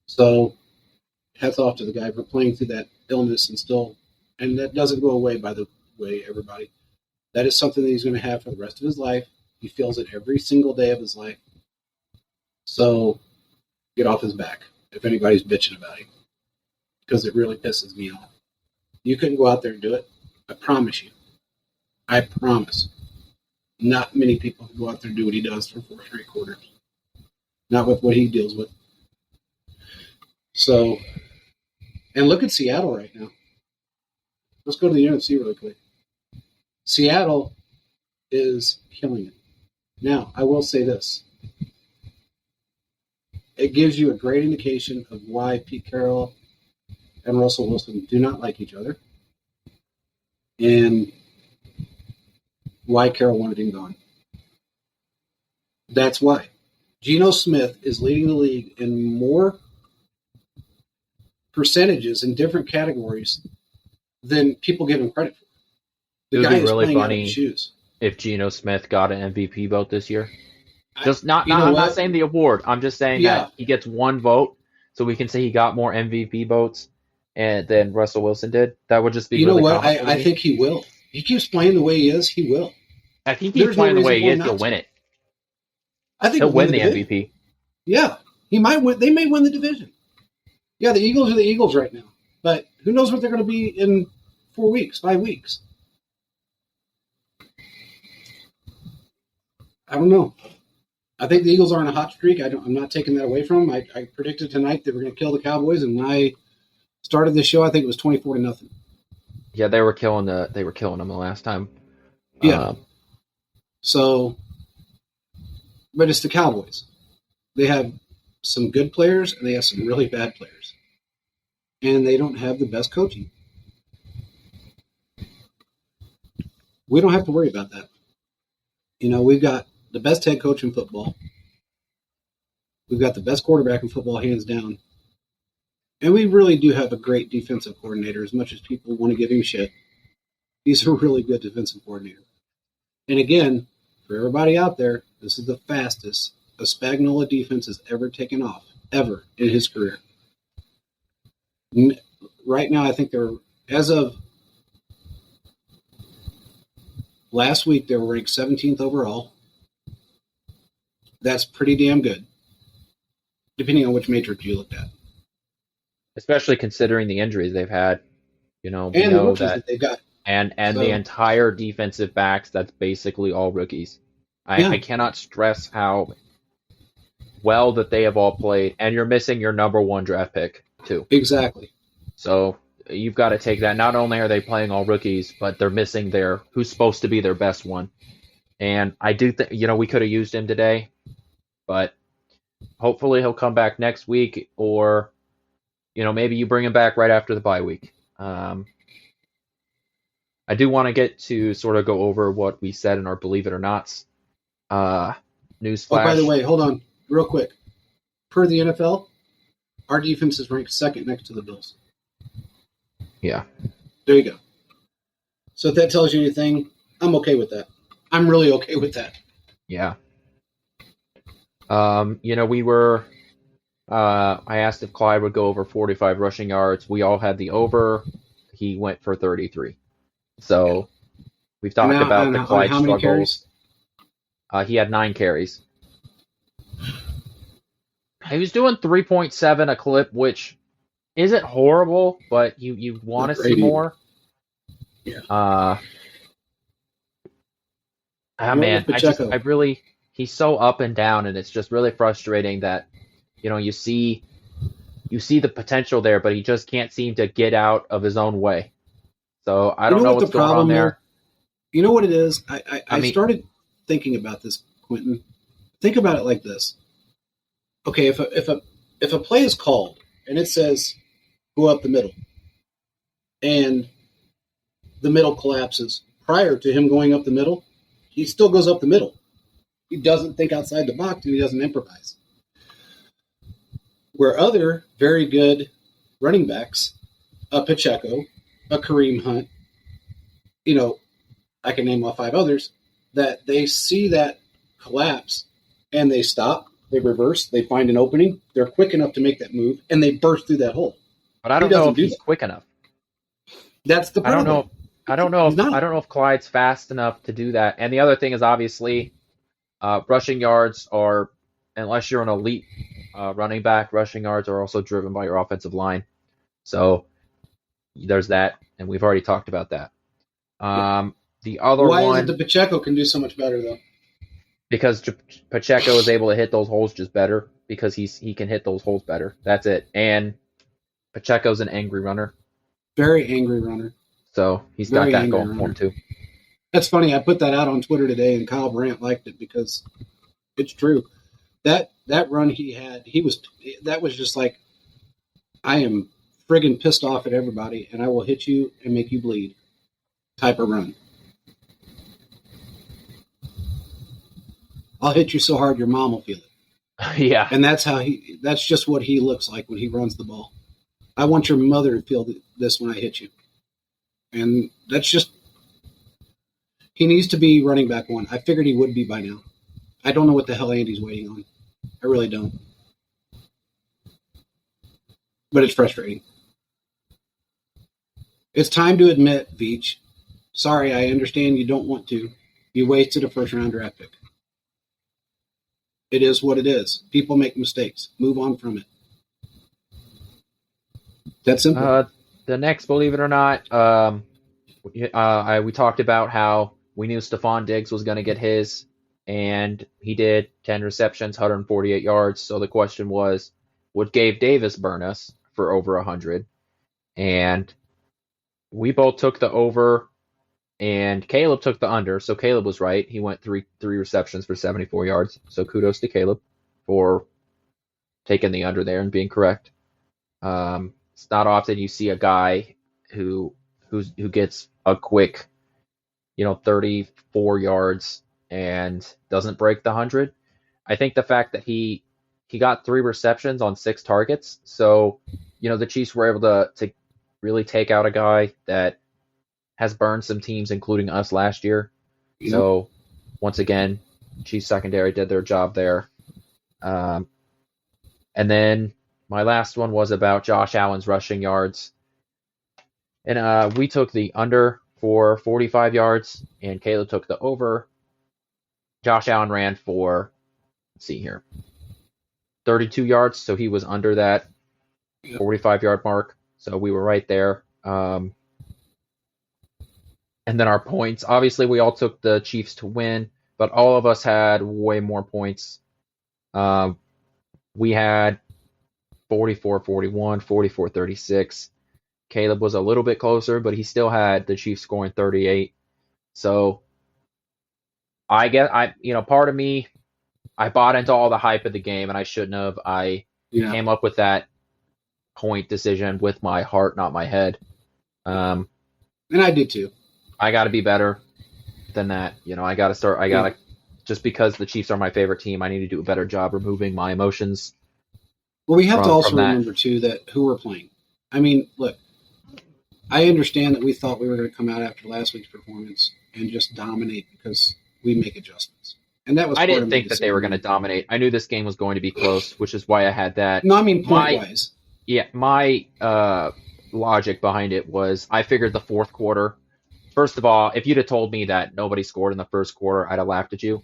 So, hats off to the guy for playing through that illness and that doesn't go away, by the way, everybody. That is something that he's going to have for the rest of his life. He feels it every single day of his life. So, get off his back if anybody's bitching about him, because it really pisses me off. You couldn't go out there and do it. I promise you. I promise. Not many people can go out there and do what he does for 4 straight quarters. Not with what he deals with. So, and look at Seattle right now. Let's go to the NFC really quick. Seattle is killing it. Now, I will say this. It gives you a great indication of why Pete Carroll and Russell Wilson do not like each other, and why Carroll wanted him gone. That's why. Geno Smith is leading the league in more percentages in different categories than people give him credit for. It would be really funny if Geno Smith got an MVP vote this year. I'm not saying the award. I'm just saying that he gets 1 vote, so we can say he got more MVP votes than Russell Wilson did. That would just be really what? I think he will. He keeps playing the way he is. He will. I think he's playing the way he is. He'll win it. I think he'll win the MVP. Yeah, he might win. They may win the division. Yeah, the Eagles are the Eagles right now, but who knows what they're going to be in 4 weeks, 5 weeks? I don't know. I think the Eagles are on a hot streak. I'm not taking that away from them. I predicted tonight they were going to kill the Cowboys, and when I started this show, I think it was 24-0. Yeah, they were killing them the last time. Yeah. But it's the Cowboys. They have some good players, and they have some really bad players. And they don't have the best coaching. We don't have to worry about that. We've got the best head coach in football. We've got the best quarterback in football, hands down. And we really do have a great defensive coordinator, as much as people want to give him shit. He's a really good defensive coordinator. And again, for everybody out there, this is the fastest a Spagnuolo defense has ever taken off, ever, in his career. Right now, I think as of last week, they were ranked 17th overall. That's pretty damn good, depending on which matrix you looked at. Especially considering the injuries they've had. We and know the that they've got. And the entire defensive backs, that's basically all rookies. I cannot stress how well that they have all played, and you're missing your number 1 draft pick, too. Exactly. So you've got to take that. Not only are they playing all rookies, but they're missing who's supposed to be their best one. And I do think, we could have used him today, but hopefully he'll come back next week, or, maybe you bring him back right after the bye week. I do want to get to sort of go over what we said in our Believe It or Nots newsflash. Oh, by the way, hold on real quick. Per the NFL, our defense is ranked 2nd next to the Bills. Yeah. There you go. So if that tells you anything, I'm okay with that. I'm really okay with that. Yeah. We were. I asked if Clyde would go over 45 rushing yards. We all had the over. He went for 33. So we've talked about the Clyde how many struggles. He had 9 carries. He was doing 3.7 a clip, which isn't horrible, but you want to see more. Yeah. Man, he's so up and down, and it's just really frustrating that, you see the potential there, but he just can't seem to get out of his own way. So I don't know what's going on there. You know what it is? I started thinking about this, Quentin. Think about it like this. Okay, if a play is called and it says go up the middle, and the middle collapses prior to him going up the middle, he still goes up the middle. He doesn't think outside the box and he doesn't improvise. Where other very good running backs, a Pacheco, a Kareem Hunt, I can name off 5 others, that they see that collapse and they stop, they reverse, they find an opening, they're quick enough to make that move, and they burst through that hole. But I don't know if he's quick enough. That's the problem. I don't know if Clyde's fast enough to do that. And the other thing is obviously rushing yards are, unless you're an elite running back, rushing yards are also driven by your offensive line. So there's that, and we've already talked about that. The other Why one, is it that Pacheco can do so much better though? Because Pacheco is able to hit those holes just better, because he can hit those holes better. That's it. And Pacheco's an angry runner. Very angry runner. So he's got that going for him too. That's funny. I put that out on Twitter today, and Kyle Brandt liked it because it's true. That run he had, that was just like, I am friggin' pissed off at everybody, and I will hit you and make you bleed type of run. I'll hit you so hard your mom will feel it. Yeah. And that's just what he looks like when he runs the ball. I want your mother to feel this when I hit you. And that's just, he needs to be running back 1. I figured he would be by now. I don't know what the hell Andy's waiting on. I really don't. But it's frustrating. It's time to admit, Veach. Sorry, I understand you don't want to. You wasted a first-round draft pick. It is what it is. People make mistakes. Move on from it. That's simple. The next, believe it or not, we talked about how we knew Stephon Diggs was going to get his, and he did. 10 receptions, 148 yards. So the question was, would Gabe Davis burn us for over 100? And we both took the over, and Caleb took the under. So Caleb was right. He went three receptions for 74 yards. So kudos to Caleb for taking the under there and being correct. It's not often you see a guy who gets a quick, 34 yards and doesn't break the 100. I think the fact that he got 3 receptions on 6 targets. So, the Chiefs were able to really take out a guy that has burned some teams, including us last year. Yep. So once again, Chiefs secondary did their job there. And then my last one was about Josh Allen's rushing yards. And we took the under for 45 yards, and Caleb took the over. Josh Allen ran for, 32 yards, so he was under that 45-yard mark. So we were right there. And then our points. Obviously, we all took the Chiefs to win, but all of us had way more points. We had 44-41, 44-36. Caleb was a little bit closer, but he still had the Chiefs scoring 38. So I guess part of me, I bought into all the hype of the game, and I shouldn't have. I came up with that point decision with my heart, not my head. And I did too. I got to be better than that. Just because the Chiefs are my favorite team, I need to do a better job removing my emotions. Well, we have to also remember too that who we're playing. I mean, look, I understand that we thought we were going to come out after last week's performance and just dominate because we make adjustments, and that was I part didn't of my think that they were going to decision. dominate. I knew this game was going to be close, which is why I had that. No, I mean point My wise. Yeah, my logic behind it was I figured the fourth quarter. First of all, if you'd have told me that nobody scored in the first quarter, I'd have laughed at you.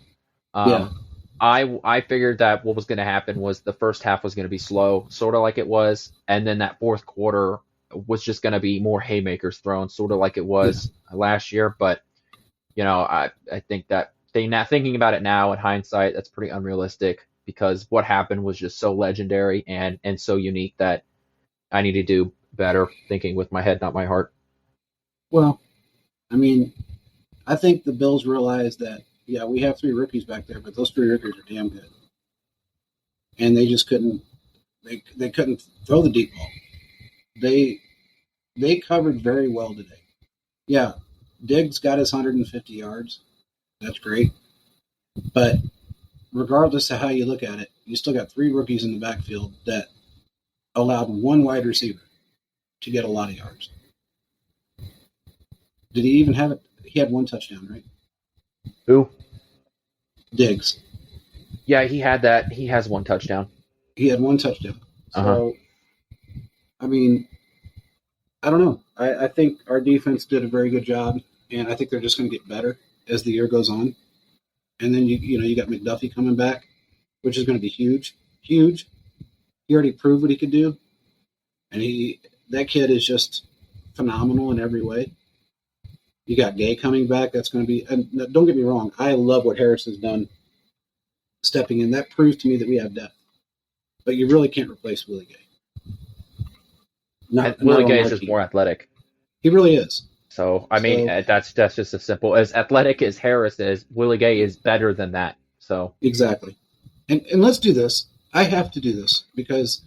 Yeah, Um, I figured that what was going to happen was the first half was going to be slow, sort of like it was, and then that fourth quarter was just going to be more haymakers thrown, sort of like it yeah. was last year. But I think that thinking about it now in hindsight, that's pretty unrealistic because what happened was just so legendary and so unique that I need to do better thinking with my head, not my heart. Well, I mean, I think the Bills realize that yeah, we have three rookies back there, but those three rookies are damn good, and they just couldn't they couldn't throw the deep ball. They they covered very well today. Yeah, Diggs got his 150 yards. That's great, but regardless of how you look at it, you still got three rookies in the backfield that allowed one wide receiver to get a lot of yards. Did he even have it? He had one touchdown, right? Who? Diggs. Yeah, he had that. He has one touchdown. He had one touchdown. Uh-huh. So, I mean, I don't know. I think our defense did a very good job, and I think they're just going to get better as the year goes on. And then you got McDuffie coming back, which is going to be huge, huge. He already proved what he could do, and that kid is just phenomenal in every way. You got Gay coming back. That's going to be. And don't get me wrong. I love what Harris has done, stepping in. That proves to me that we have depth. But you really can't replace Willie Gay. Willie on Gay our is just team. more athletic. He really is. So I mean, that's just as simple as athletic as Harris is. Willie Gay is better than that. So Exactly. And let's do this. I have to do this because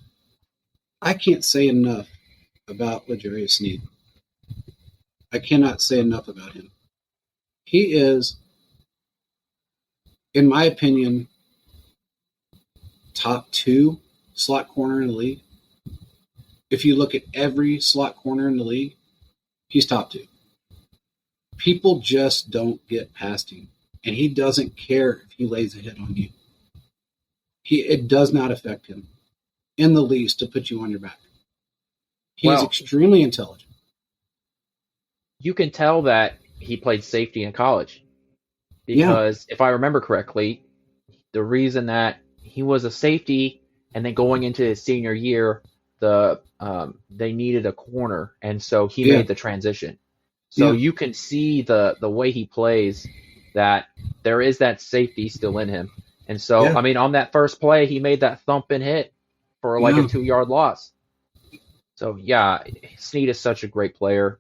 I can't say enough about L'Jarius Sneed. I cannot say enough about him. He is, in my opinion, top 2 slot corner in the league. If you look at every slot corner in the league, he's top 2. People just don't get past him, and he doesn't care if he lays a hit on you. It does not affect him in the least to put you on your back. He's extremely intelligent. You can tell that he played safety in college because if I remember correctly, the reason that he was a safety and then going into his senior year, they needed a corner, and so he made the transition. So you can see the way he plays that there is that safety still in him. And so, I mean, on that first play, he made that thump and hit for like a 2-yard loss. So, yeah, Snead is such a great player.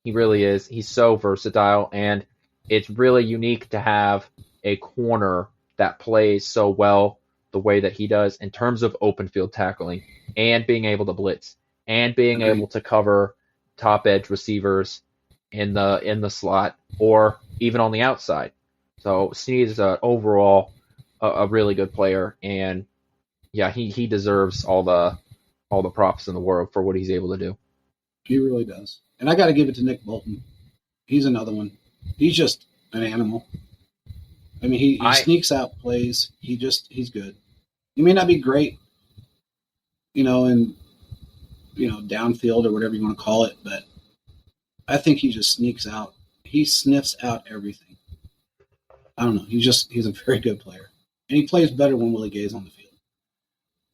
He really is. He's so versatile, and it's really unique to have a corner that plays so well the way that he does in terms of open field tackling and being able to blitz and being able to cover top edge receivers in the slot or even on the outside. So Snead is overall a really good player, and yeah, he deserves all the props in the world for what he's able to do. He really does. And I got to give it to Nick Bolton. He's another one. He's just an animal. I mean, he sneaks out plays. He's good. He may not be great, in downfield or whatever you want to call it, but I think he just sneaks out. He sniffs out everything. I don't know. He's a very good player. And he plays better when Willie Gay's on the field.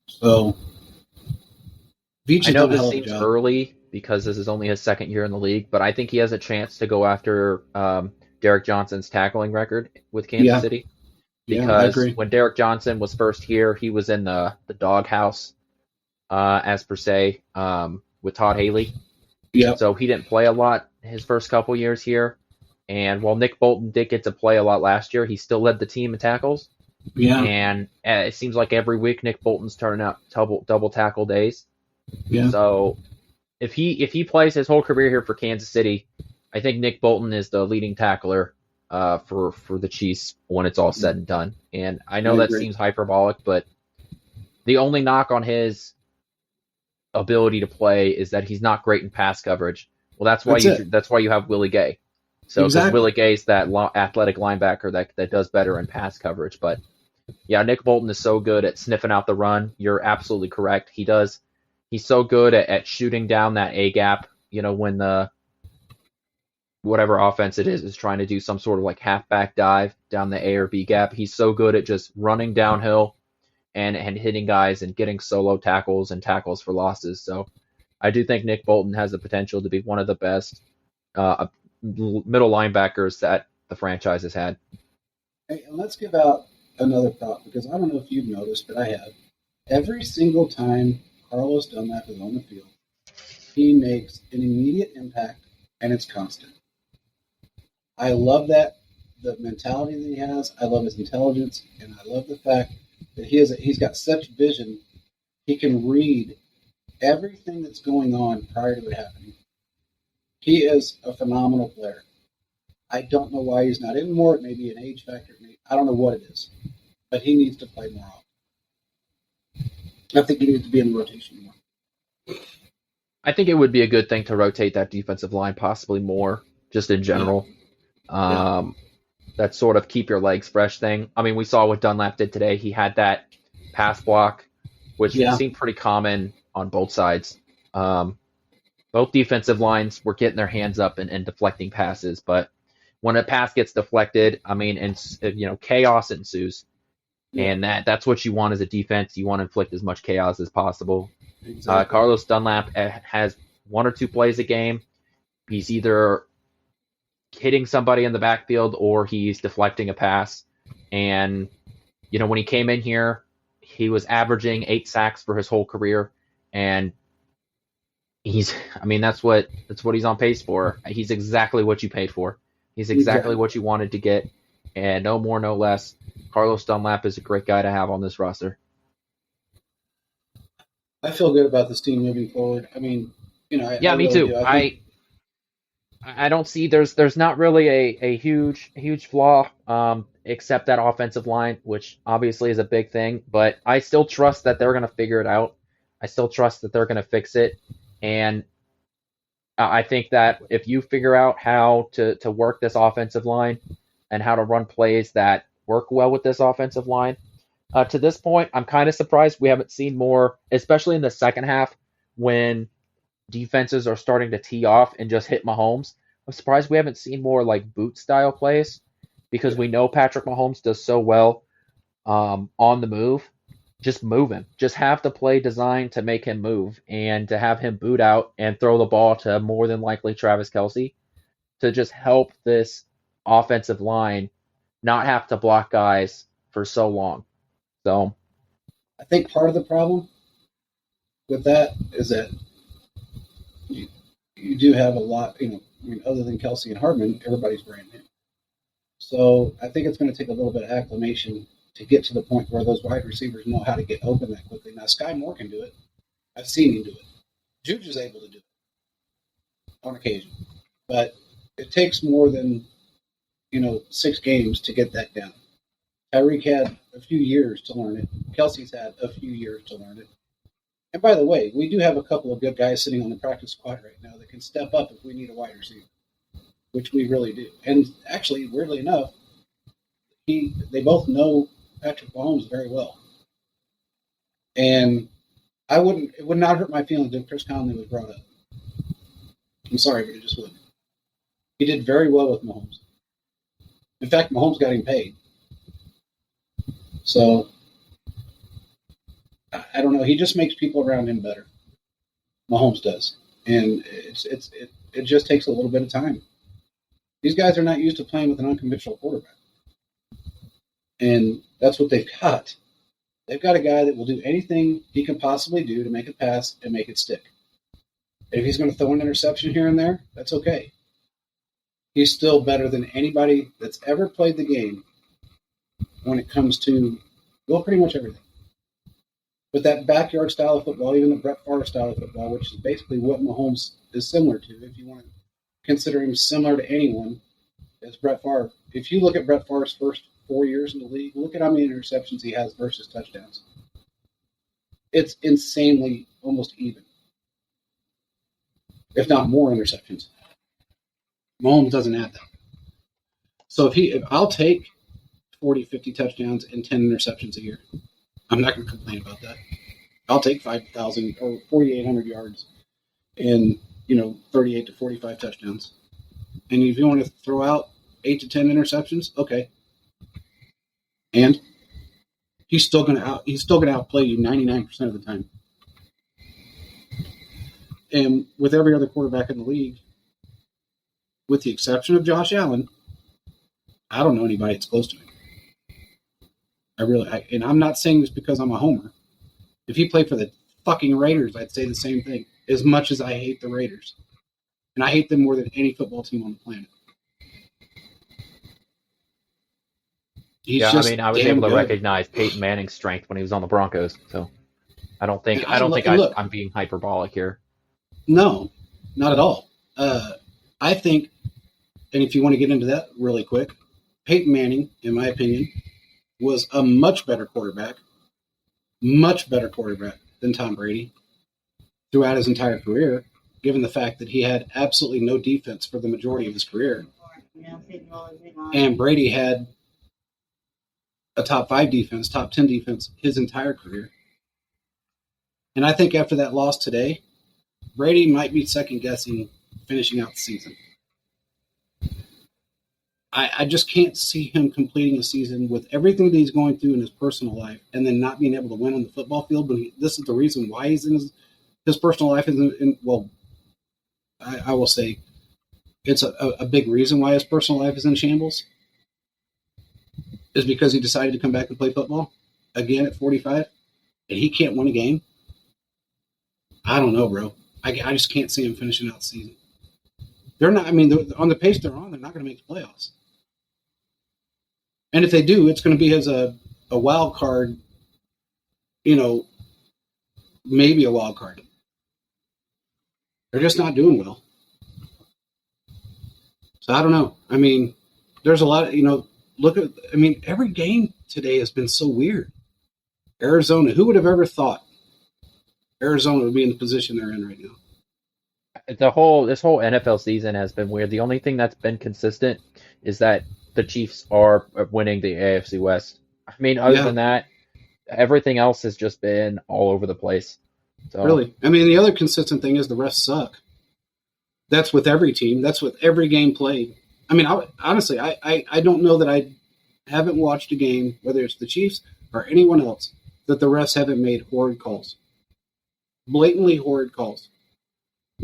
So, I know this seems early because this is only his second year in the league, but I think he has a chance to go after Derek Johnson's tackling record with Kansas City. Because when Derek Johnson was first here, he was in the doghouse, as per se, with Todd Haley. Yeah. So he didn't play a lot his first couple years here. And while Nick Bolton did get to play a lot last year, he still led the team in tackles. Yeah. And it seems like every week Nick Bolton's turning out double tackle days. Yeah. So if he plays his whole career here for Kansas City, I think Nick Bolton is the leading tackler for the Chiefs when it's all said and done. And I know that seems hyperbolic, but the only knock on his ability to play is that he's not great in pass coverage. Well, That's it. that's why you have Willie Gay. So because Exactly. Willie Gay's that athletic linebacker that does better in pass coverage. But yeah, Nick Bolton is so good at sniffing out the run. You're absolutely correct. He's so good at shooting down that A gap. When the whatever offense it is trying to do some sort of like halfback dive down the A or B gap. He's so good at just running downhill and hitting guys and getting solo tackles and tackles for losses. So I do think Nick Bolton has the potential to be one of the best middle linebackers that the franchise has had. Hey, and let's give out another prop because I don't know if you've noticed, but I have. Every single time Carlos Dunlap is on the field, he makes an immediate impact, and it's constant. I love that, the mentality that he has. I love his intelligence, and I love the fact that he's got such vision. He can read everything that's going on prior to it happening. He is a phenomenal player. I don't know why he's not in more. It may be an age factor. I don't know what it is, but he needs to play more often. I think he needs to be in the rotation more. I think it would be a good thing to rotate that defensive line possibly more, just in general. Yeah. That sort of keep your legs fresh thing. I mean, we saw what Dunlap did today. He had that pass block, which seemed pretty common on both sides. Both defensive lines were getting their hands up and deflecting passes, but when a pass gets deflected, I mean, and chaos ensues, and that's what you want as a defense. You want to inflict as much chaos as possible. Exactly. Carlos Dunlap has one or two plays a game. He's either hitting somebody in the backfield or he's deflecting a pass. And, when he came in here, he was averaging 8 sacks for his whole career. And that's what he's on pace for. He's exactly what you paid for. He's exactly what you wanted to get. And no more, no less. Carlos Dunlap is a great guy to have on this roster. I feel good about this team moving forward. I mean, I me really too. do. I don't see there's not really a huge flaw except that offensive line, which obviously is a big thing. But I still trust that they're going to figure it out. I still trust that they're going to fix it. And I think that if you figure out how to work this offensive line and how to run plays that work well with this offensive line, to this point, I'm kind of surprised we haven't seen more, especially in the second half when defenses are starting to tee off and just hit Mahomes. I'm surprised we haven't seen more like boot style plays because we know Patrick Mahomes does so well on the move. Just move him. Just have the play designed to make him move and to have him boot out and throw the ball to more than likely Travis Kelce to just help this offensive line not have to block guys for so long. So I think part of the problem with that is that you do have a lot, other than Kelce and Hardman, everybody's brand new. So I think it's going to take a little bit of acclimation to get to the point where those wide receivers know how to get open that quickly. Now, Sky Moore can do it. I've seen him do it. Juju's able to do it on occasion. But it takes more than, 6 games to get that down. Tyreek had a few years to learn it. Kelce's had a few years to learn it. And by the way, we do have a couple of good guys sitting on the practice squad right now that can step up if we need a wide receiver, which we really do. And actually, weirdly enough, they both know Patrick Mahomes very well. And it would not hurt my feelings if Chris Conley was brought up. I'm sorry, but it just wouldn't. He did very well with Mahomes. In fact, Mahomes got him paid. So, I don't know. He just makes people around him better. Mahomes does. And it just takes a little bit of time. These guys are not used to playing with an unconventional quarterback. And that's what they've got. They've got a guy that will do anything he can possibly do to make a pass and make it stick. If he's going to throw an interception here and there, that's okay. He's still better than anybody that's ever played the game when it comes to, pretty much everything. But that backyard style of football, even the Brett Favre style of football, which is basically what Mahomes is similar to, if you want to consider him similar to anyone, is Brett Favre. If you look at Brett Favre's first 4 years in the league, look at how many interceptions he has versus touchdowns. It's insanely almost even. if not more interceptions. Mahomes doesn't have that. So if I'll take 40, 50 touchdowns and 10 interceptions a year. I'm not going to complain about that. I'll take 5,000 or 4,800 yards and 38 to 45 touchdowns. And if you want to throw out 8 to 10 interceptions, okay. And he's still going to outplay you 99% of the time. And with every other quarterback in the league, with the exception of Josh Allen, I don't know anybody that's close to him. And I'm not saying this because I'm a homer. If he played for the fucking Raiders, I'd say the same thing. As much as I hate the Raiders, and I hate them more than any football team on the planet. I was able to recognize Peyton Manning's strength when he was on the Broncos. So I don't think I'm being hyperbolic here. No, not at all. I think, and if you want to get into that really quick, Peyton Manning, in my opinion, was a much better quarterback than Tom Brady throughout his entire career, given the fact that he had absolutely no defense for the majority of his career. And Brady had a top 5 defense, top 10 defense his entire career. And I think after that loss today, Brady might be second-guessing finishing out the season. I just can't see him completing a season with everything that he's going through in his personal life and then not being able to win on the football field. But this is the reason why he's in his personal life. I will say it's a big reason why his personal life is in shambles is because he decided to come back and play football again at 45 and he can't win a game. I don't know, bro. I just can't see him finishing out the season. They're not, on the pace they're on, they're not going to make the playoffs. And if they do, it's going to be as a wild card, maybe a wild card. They're just not doing well. So I don't know. There's a lot of, every game today has been so weird. Arizona, who would have ever thought Arizona would be in the position they're in right now? This whole NFL season has been weird. The only thing that's been consistent is that the Chiefs are winning the AFC West. Other than that, everything else has just been all over the place. So, really? The other consistent thing is the refs suck. That's with every team. That's with every game played. Honestly, I don't know that I haven't watched a game, whether it's the Chiefs or anyone else, that the refs haven't made horrid calls. Blatantly horrid calls.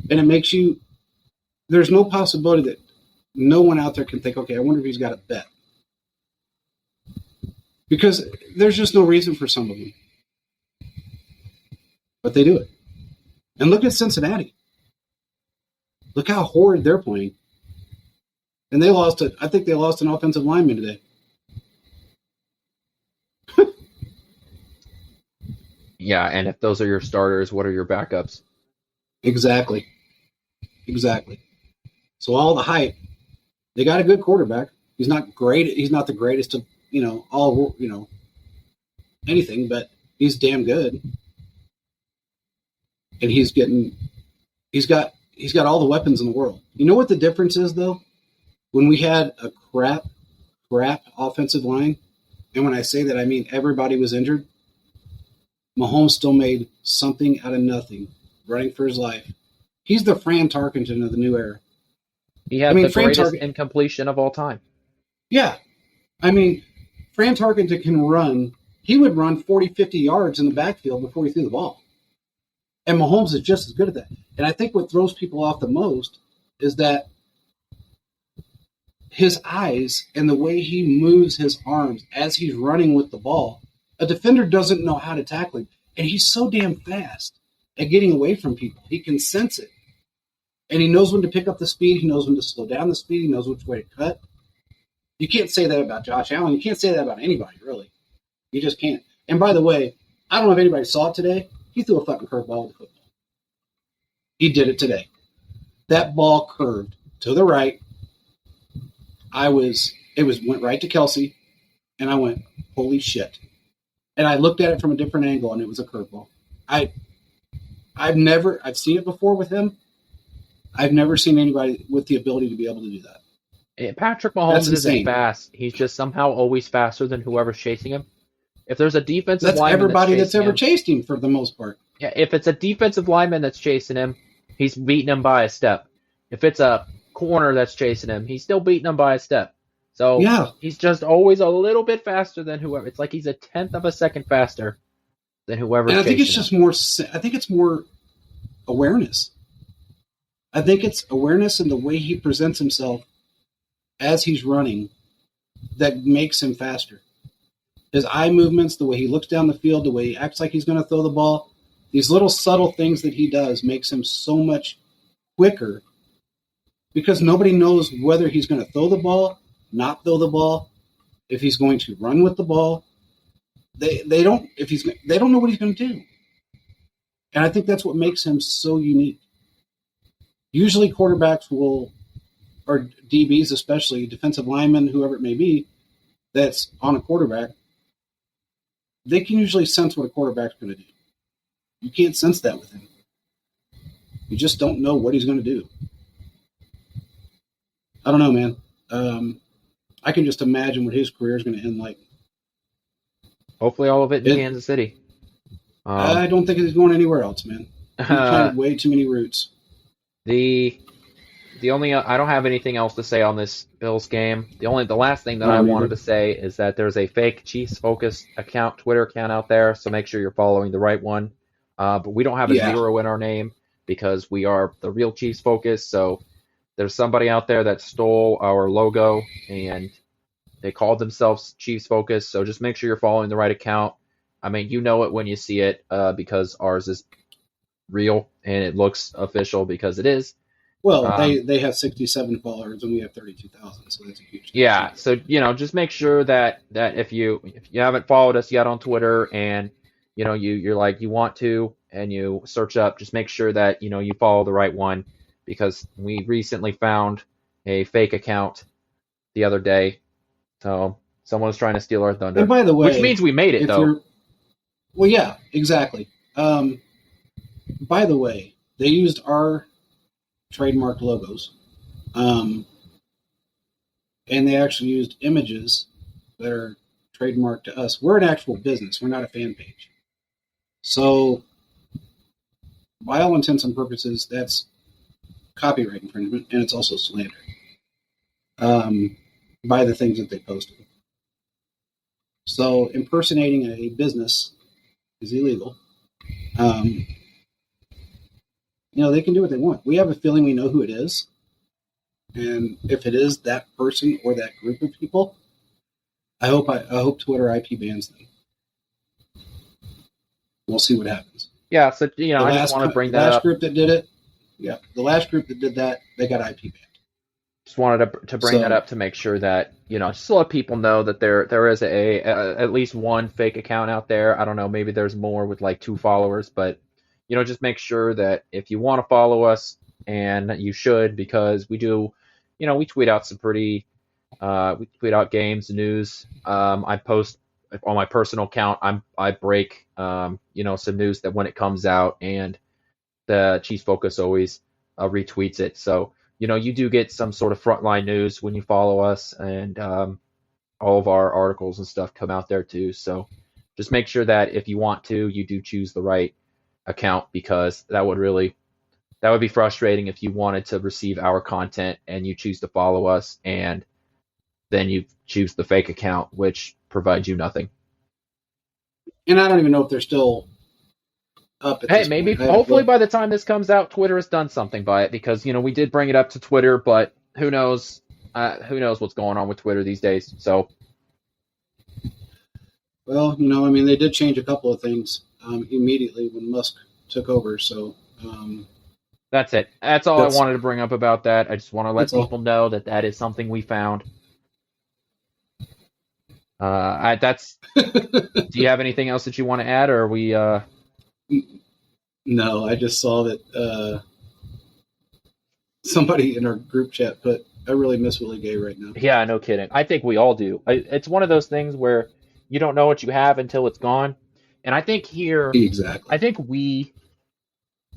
And it makes you – there's no possibility that no one out there can think, okay, I wonder if he's got a bet. Because there's just no reason for some of them. But they do it. And look at Cincinnati. Look how horrid they're playing. And I think they lost an offensive lineman today. Yeah, and if those are your starters, what are your backups? Exactly. So all the hype, they got a good quarterback. He's not great. He's not the greatest of, anything, but he's damn good. And he's got all the weapons in the world. You know what the difference is, though? When we had a crap offensive line, and when I say that, I mean everybody was injured, Mahomes still made something out of nothing, running for his life. He's the Fran Tarkenton of the new era. He had the greatest incompletion of all time. Yeah. Fran Tarkenton can run. He would run 40, 50 yards in the backfield before he threw the ball. And Mahomes is just as good at that. And I think what throws people off the most is that his eyes and the way he moves his arms as he's running with the ball, a defender doesn't know how to tackle him. And he's so damn fast at getting away from people. He can sense it. And he knows when to pick up the speed. He knows when to slow down the speed. He knows which way to cut. You can't say that about Josh Allen. You can't say that about anybody, really. You just can't. And by the way, I don't know if anybody saw it today. He threw a fucking curveball with the football. He did it today. That ball curved to the right. Went right to Kelsey, and I went, holy shit. And I looked at it from a different angle, and it was a curveball. I've seen it before with him, I've never seen anybody with the ability to be able to do that. Patrick That's Mahomes isn't insane. fast. He's just somehow always faster than whoever's chasing him. If there's a defensive That's lineman everybody that's chasing ever him, chased him for the most part. yeah, if it's a defensive lineman that's chasing him, he's beating him by a step. If it's a corner that's chasing him, he's still beating him by a step. So Yeah. he's just always a little bit faster than whoever. It's like he's a tenth of a second faster than whoever's And I think it's chasing just him. more. I think it's more awareness. I think it's awareness in the way he presents himself as he's running that makes him faster. His eye movements, the way he looks down the field, the way he acts like he's going to throw the ball, these little subtle things that he does makes him so much quicker because nobody knows whether he's going to throw the ball, not throw the ball, if he's going to run with the ball. They don't know what he's going to do. And I think that's what makes him so unique. Usually quarterbacks will, or DBs especially, defensive linemen, whoever it may be, that's on a quarterback, they can usually sense what a quarterback's going to do. You can't sense that with him. You just don't know what he's going to do. I don't know, man. I can just imagine what his career is going to end like. Hopefully, all of it in Kansas City. I don't think he's going anywhere else, man. He's planted way too many roots. The only I don't have anything else to say on this Bills game. The last thing that I wanted to say is that there's a fake Chiefs focused Twitter account out there, so make sure you're following the right one. But we don't have a zero in our name because we are the real Chiefs focus. So there's somebody out there that stole our logo and they called themselves Chiefs focus. So just make sure you're following the right account. I mean, you know it when you see it because ours is real and it looks official because it is. Well, they have 67 followers and we have 32,000, so that's a huge difference. Yeah, so just make sure that if you haven't followed us yet on Twitter and you're like you want to and you search up, just make sure that you follow the right one because we recently found a fake account the other day. So someone was trying to steal our thunder. And by the way, which means we made it though. Well, yeah, exactly. By the way, they used our trademarked logos, and they actually used images that are trademarked to us. We're an actual business. We're not a fan page. So, by all intents and purposes, that's copyright infringement, and it's also slander by the things that they posted. So, impersonating a business is illegal. They can do what they want. We have a feeling we know who it is. And if it is that person or that group of people, I hope Twitter IP bans them. We'll see what happens. Yeah, so I just want to bring that up. The last group that did it, the last group that did that, they got IP banned. Just wanted to bring that up to make sure that just to let people know that there is at least one fake account out there. I don't know, maybe there's more with like 2 followers, but just make sure that if you want to follow us, and you should, because we do, we tweet out some we tweet out games, news. I post on my personal account. I break, some news that when it comes out, and the Chiefs Focus always retweets it. So, you do get some sort of frontline news when you follow us, and all of our articles and stuff come out there too. So just make sure that if you want to, you do choose the right account, because that would be frustrating if you wanted to receive our content and you choose to follow us and then you choose the fake account, which provides you nothing. And I don't even know if they're still up at this maybe point. Hopefully by the time this comes out, Twitter has done something by it, because we did bring it up to Twitter, but who knows what's going on with Twitter these days. So well, they did change a couple of things immediately when Musk took over. So that's it. That's all I wanted to bring up about that. I just want to let people know that is something we found. Do you have anything else that you want to add, or are we? No, I just saw that somebody in our group chat put, "I really miss Willie Gay right now." Yeah, no kidding. I think we all do. It's one of those things where you don't know what you have until it's gone. And I think here, exactly. I think we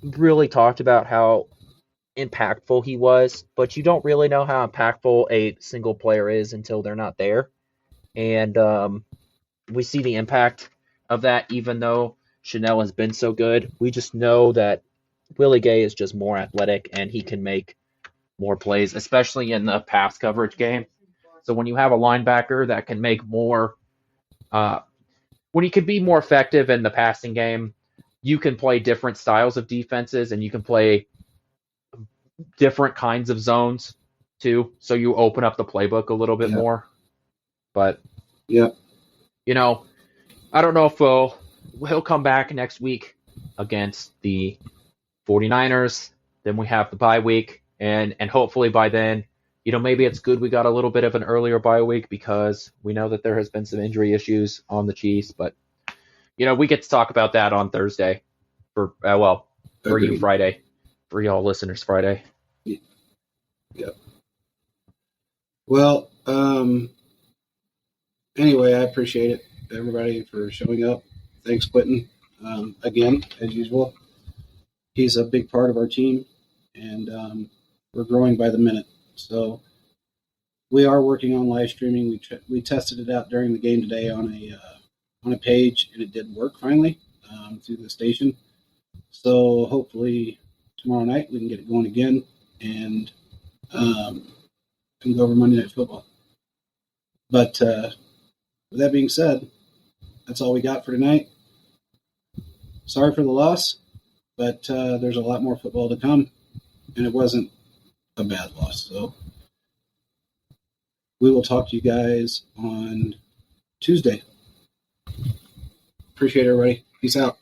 really talked about how impactful he was, but you don't really know how impactful a single player is until they're not there. And we see the impact of that, even though Chanel has been so good. We just know that Willie Gay is just more athletic and he can make more plays, especially in the pass coverage game. So when you have a linebacker that can make more, when he can be more effective in the passing game, you can play different styles of defenses and you can play different kinds of zones too. So you open up the playbook a little bit more. But yeah, I don't know if he'll come back next week against the 49ers. Then we have the bye week, and hopefully by then, maybe it's good we got a little bit of an earlier bye week because we know that there has been some injury issues on the Chiefs. But we get to talk about that on Thursday for you Friday, for y'all listeners Friday. Yeah. Well, anyway, I appreciate it, everybody, for showing up. Thanks, Quentin. Again, as usual, he's a big part of our team, and we're growing by the minute. So we are working on live streaming. We tested it out during the game today on a page, and it did work finally through the station. So hopefully tomorrow night we can get it going again and go over Monday Night Football. But with that being said, that's all we got for tonight. Sorry for the loss, but there's a lot more football to come, and it wasn't a bad loss. So we will talk to you guys on Tuesday. Appreciate it, everybody. Peace out.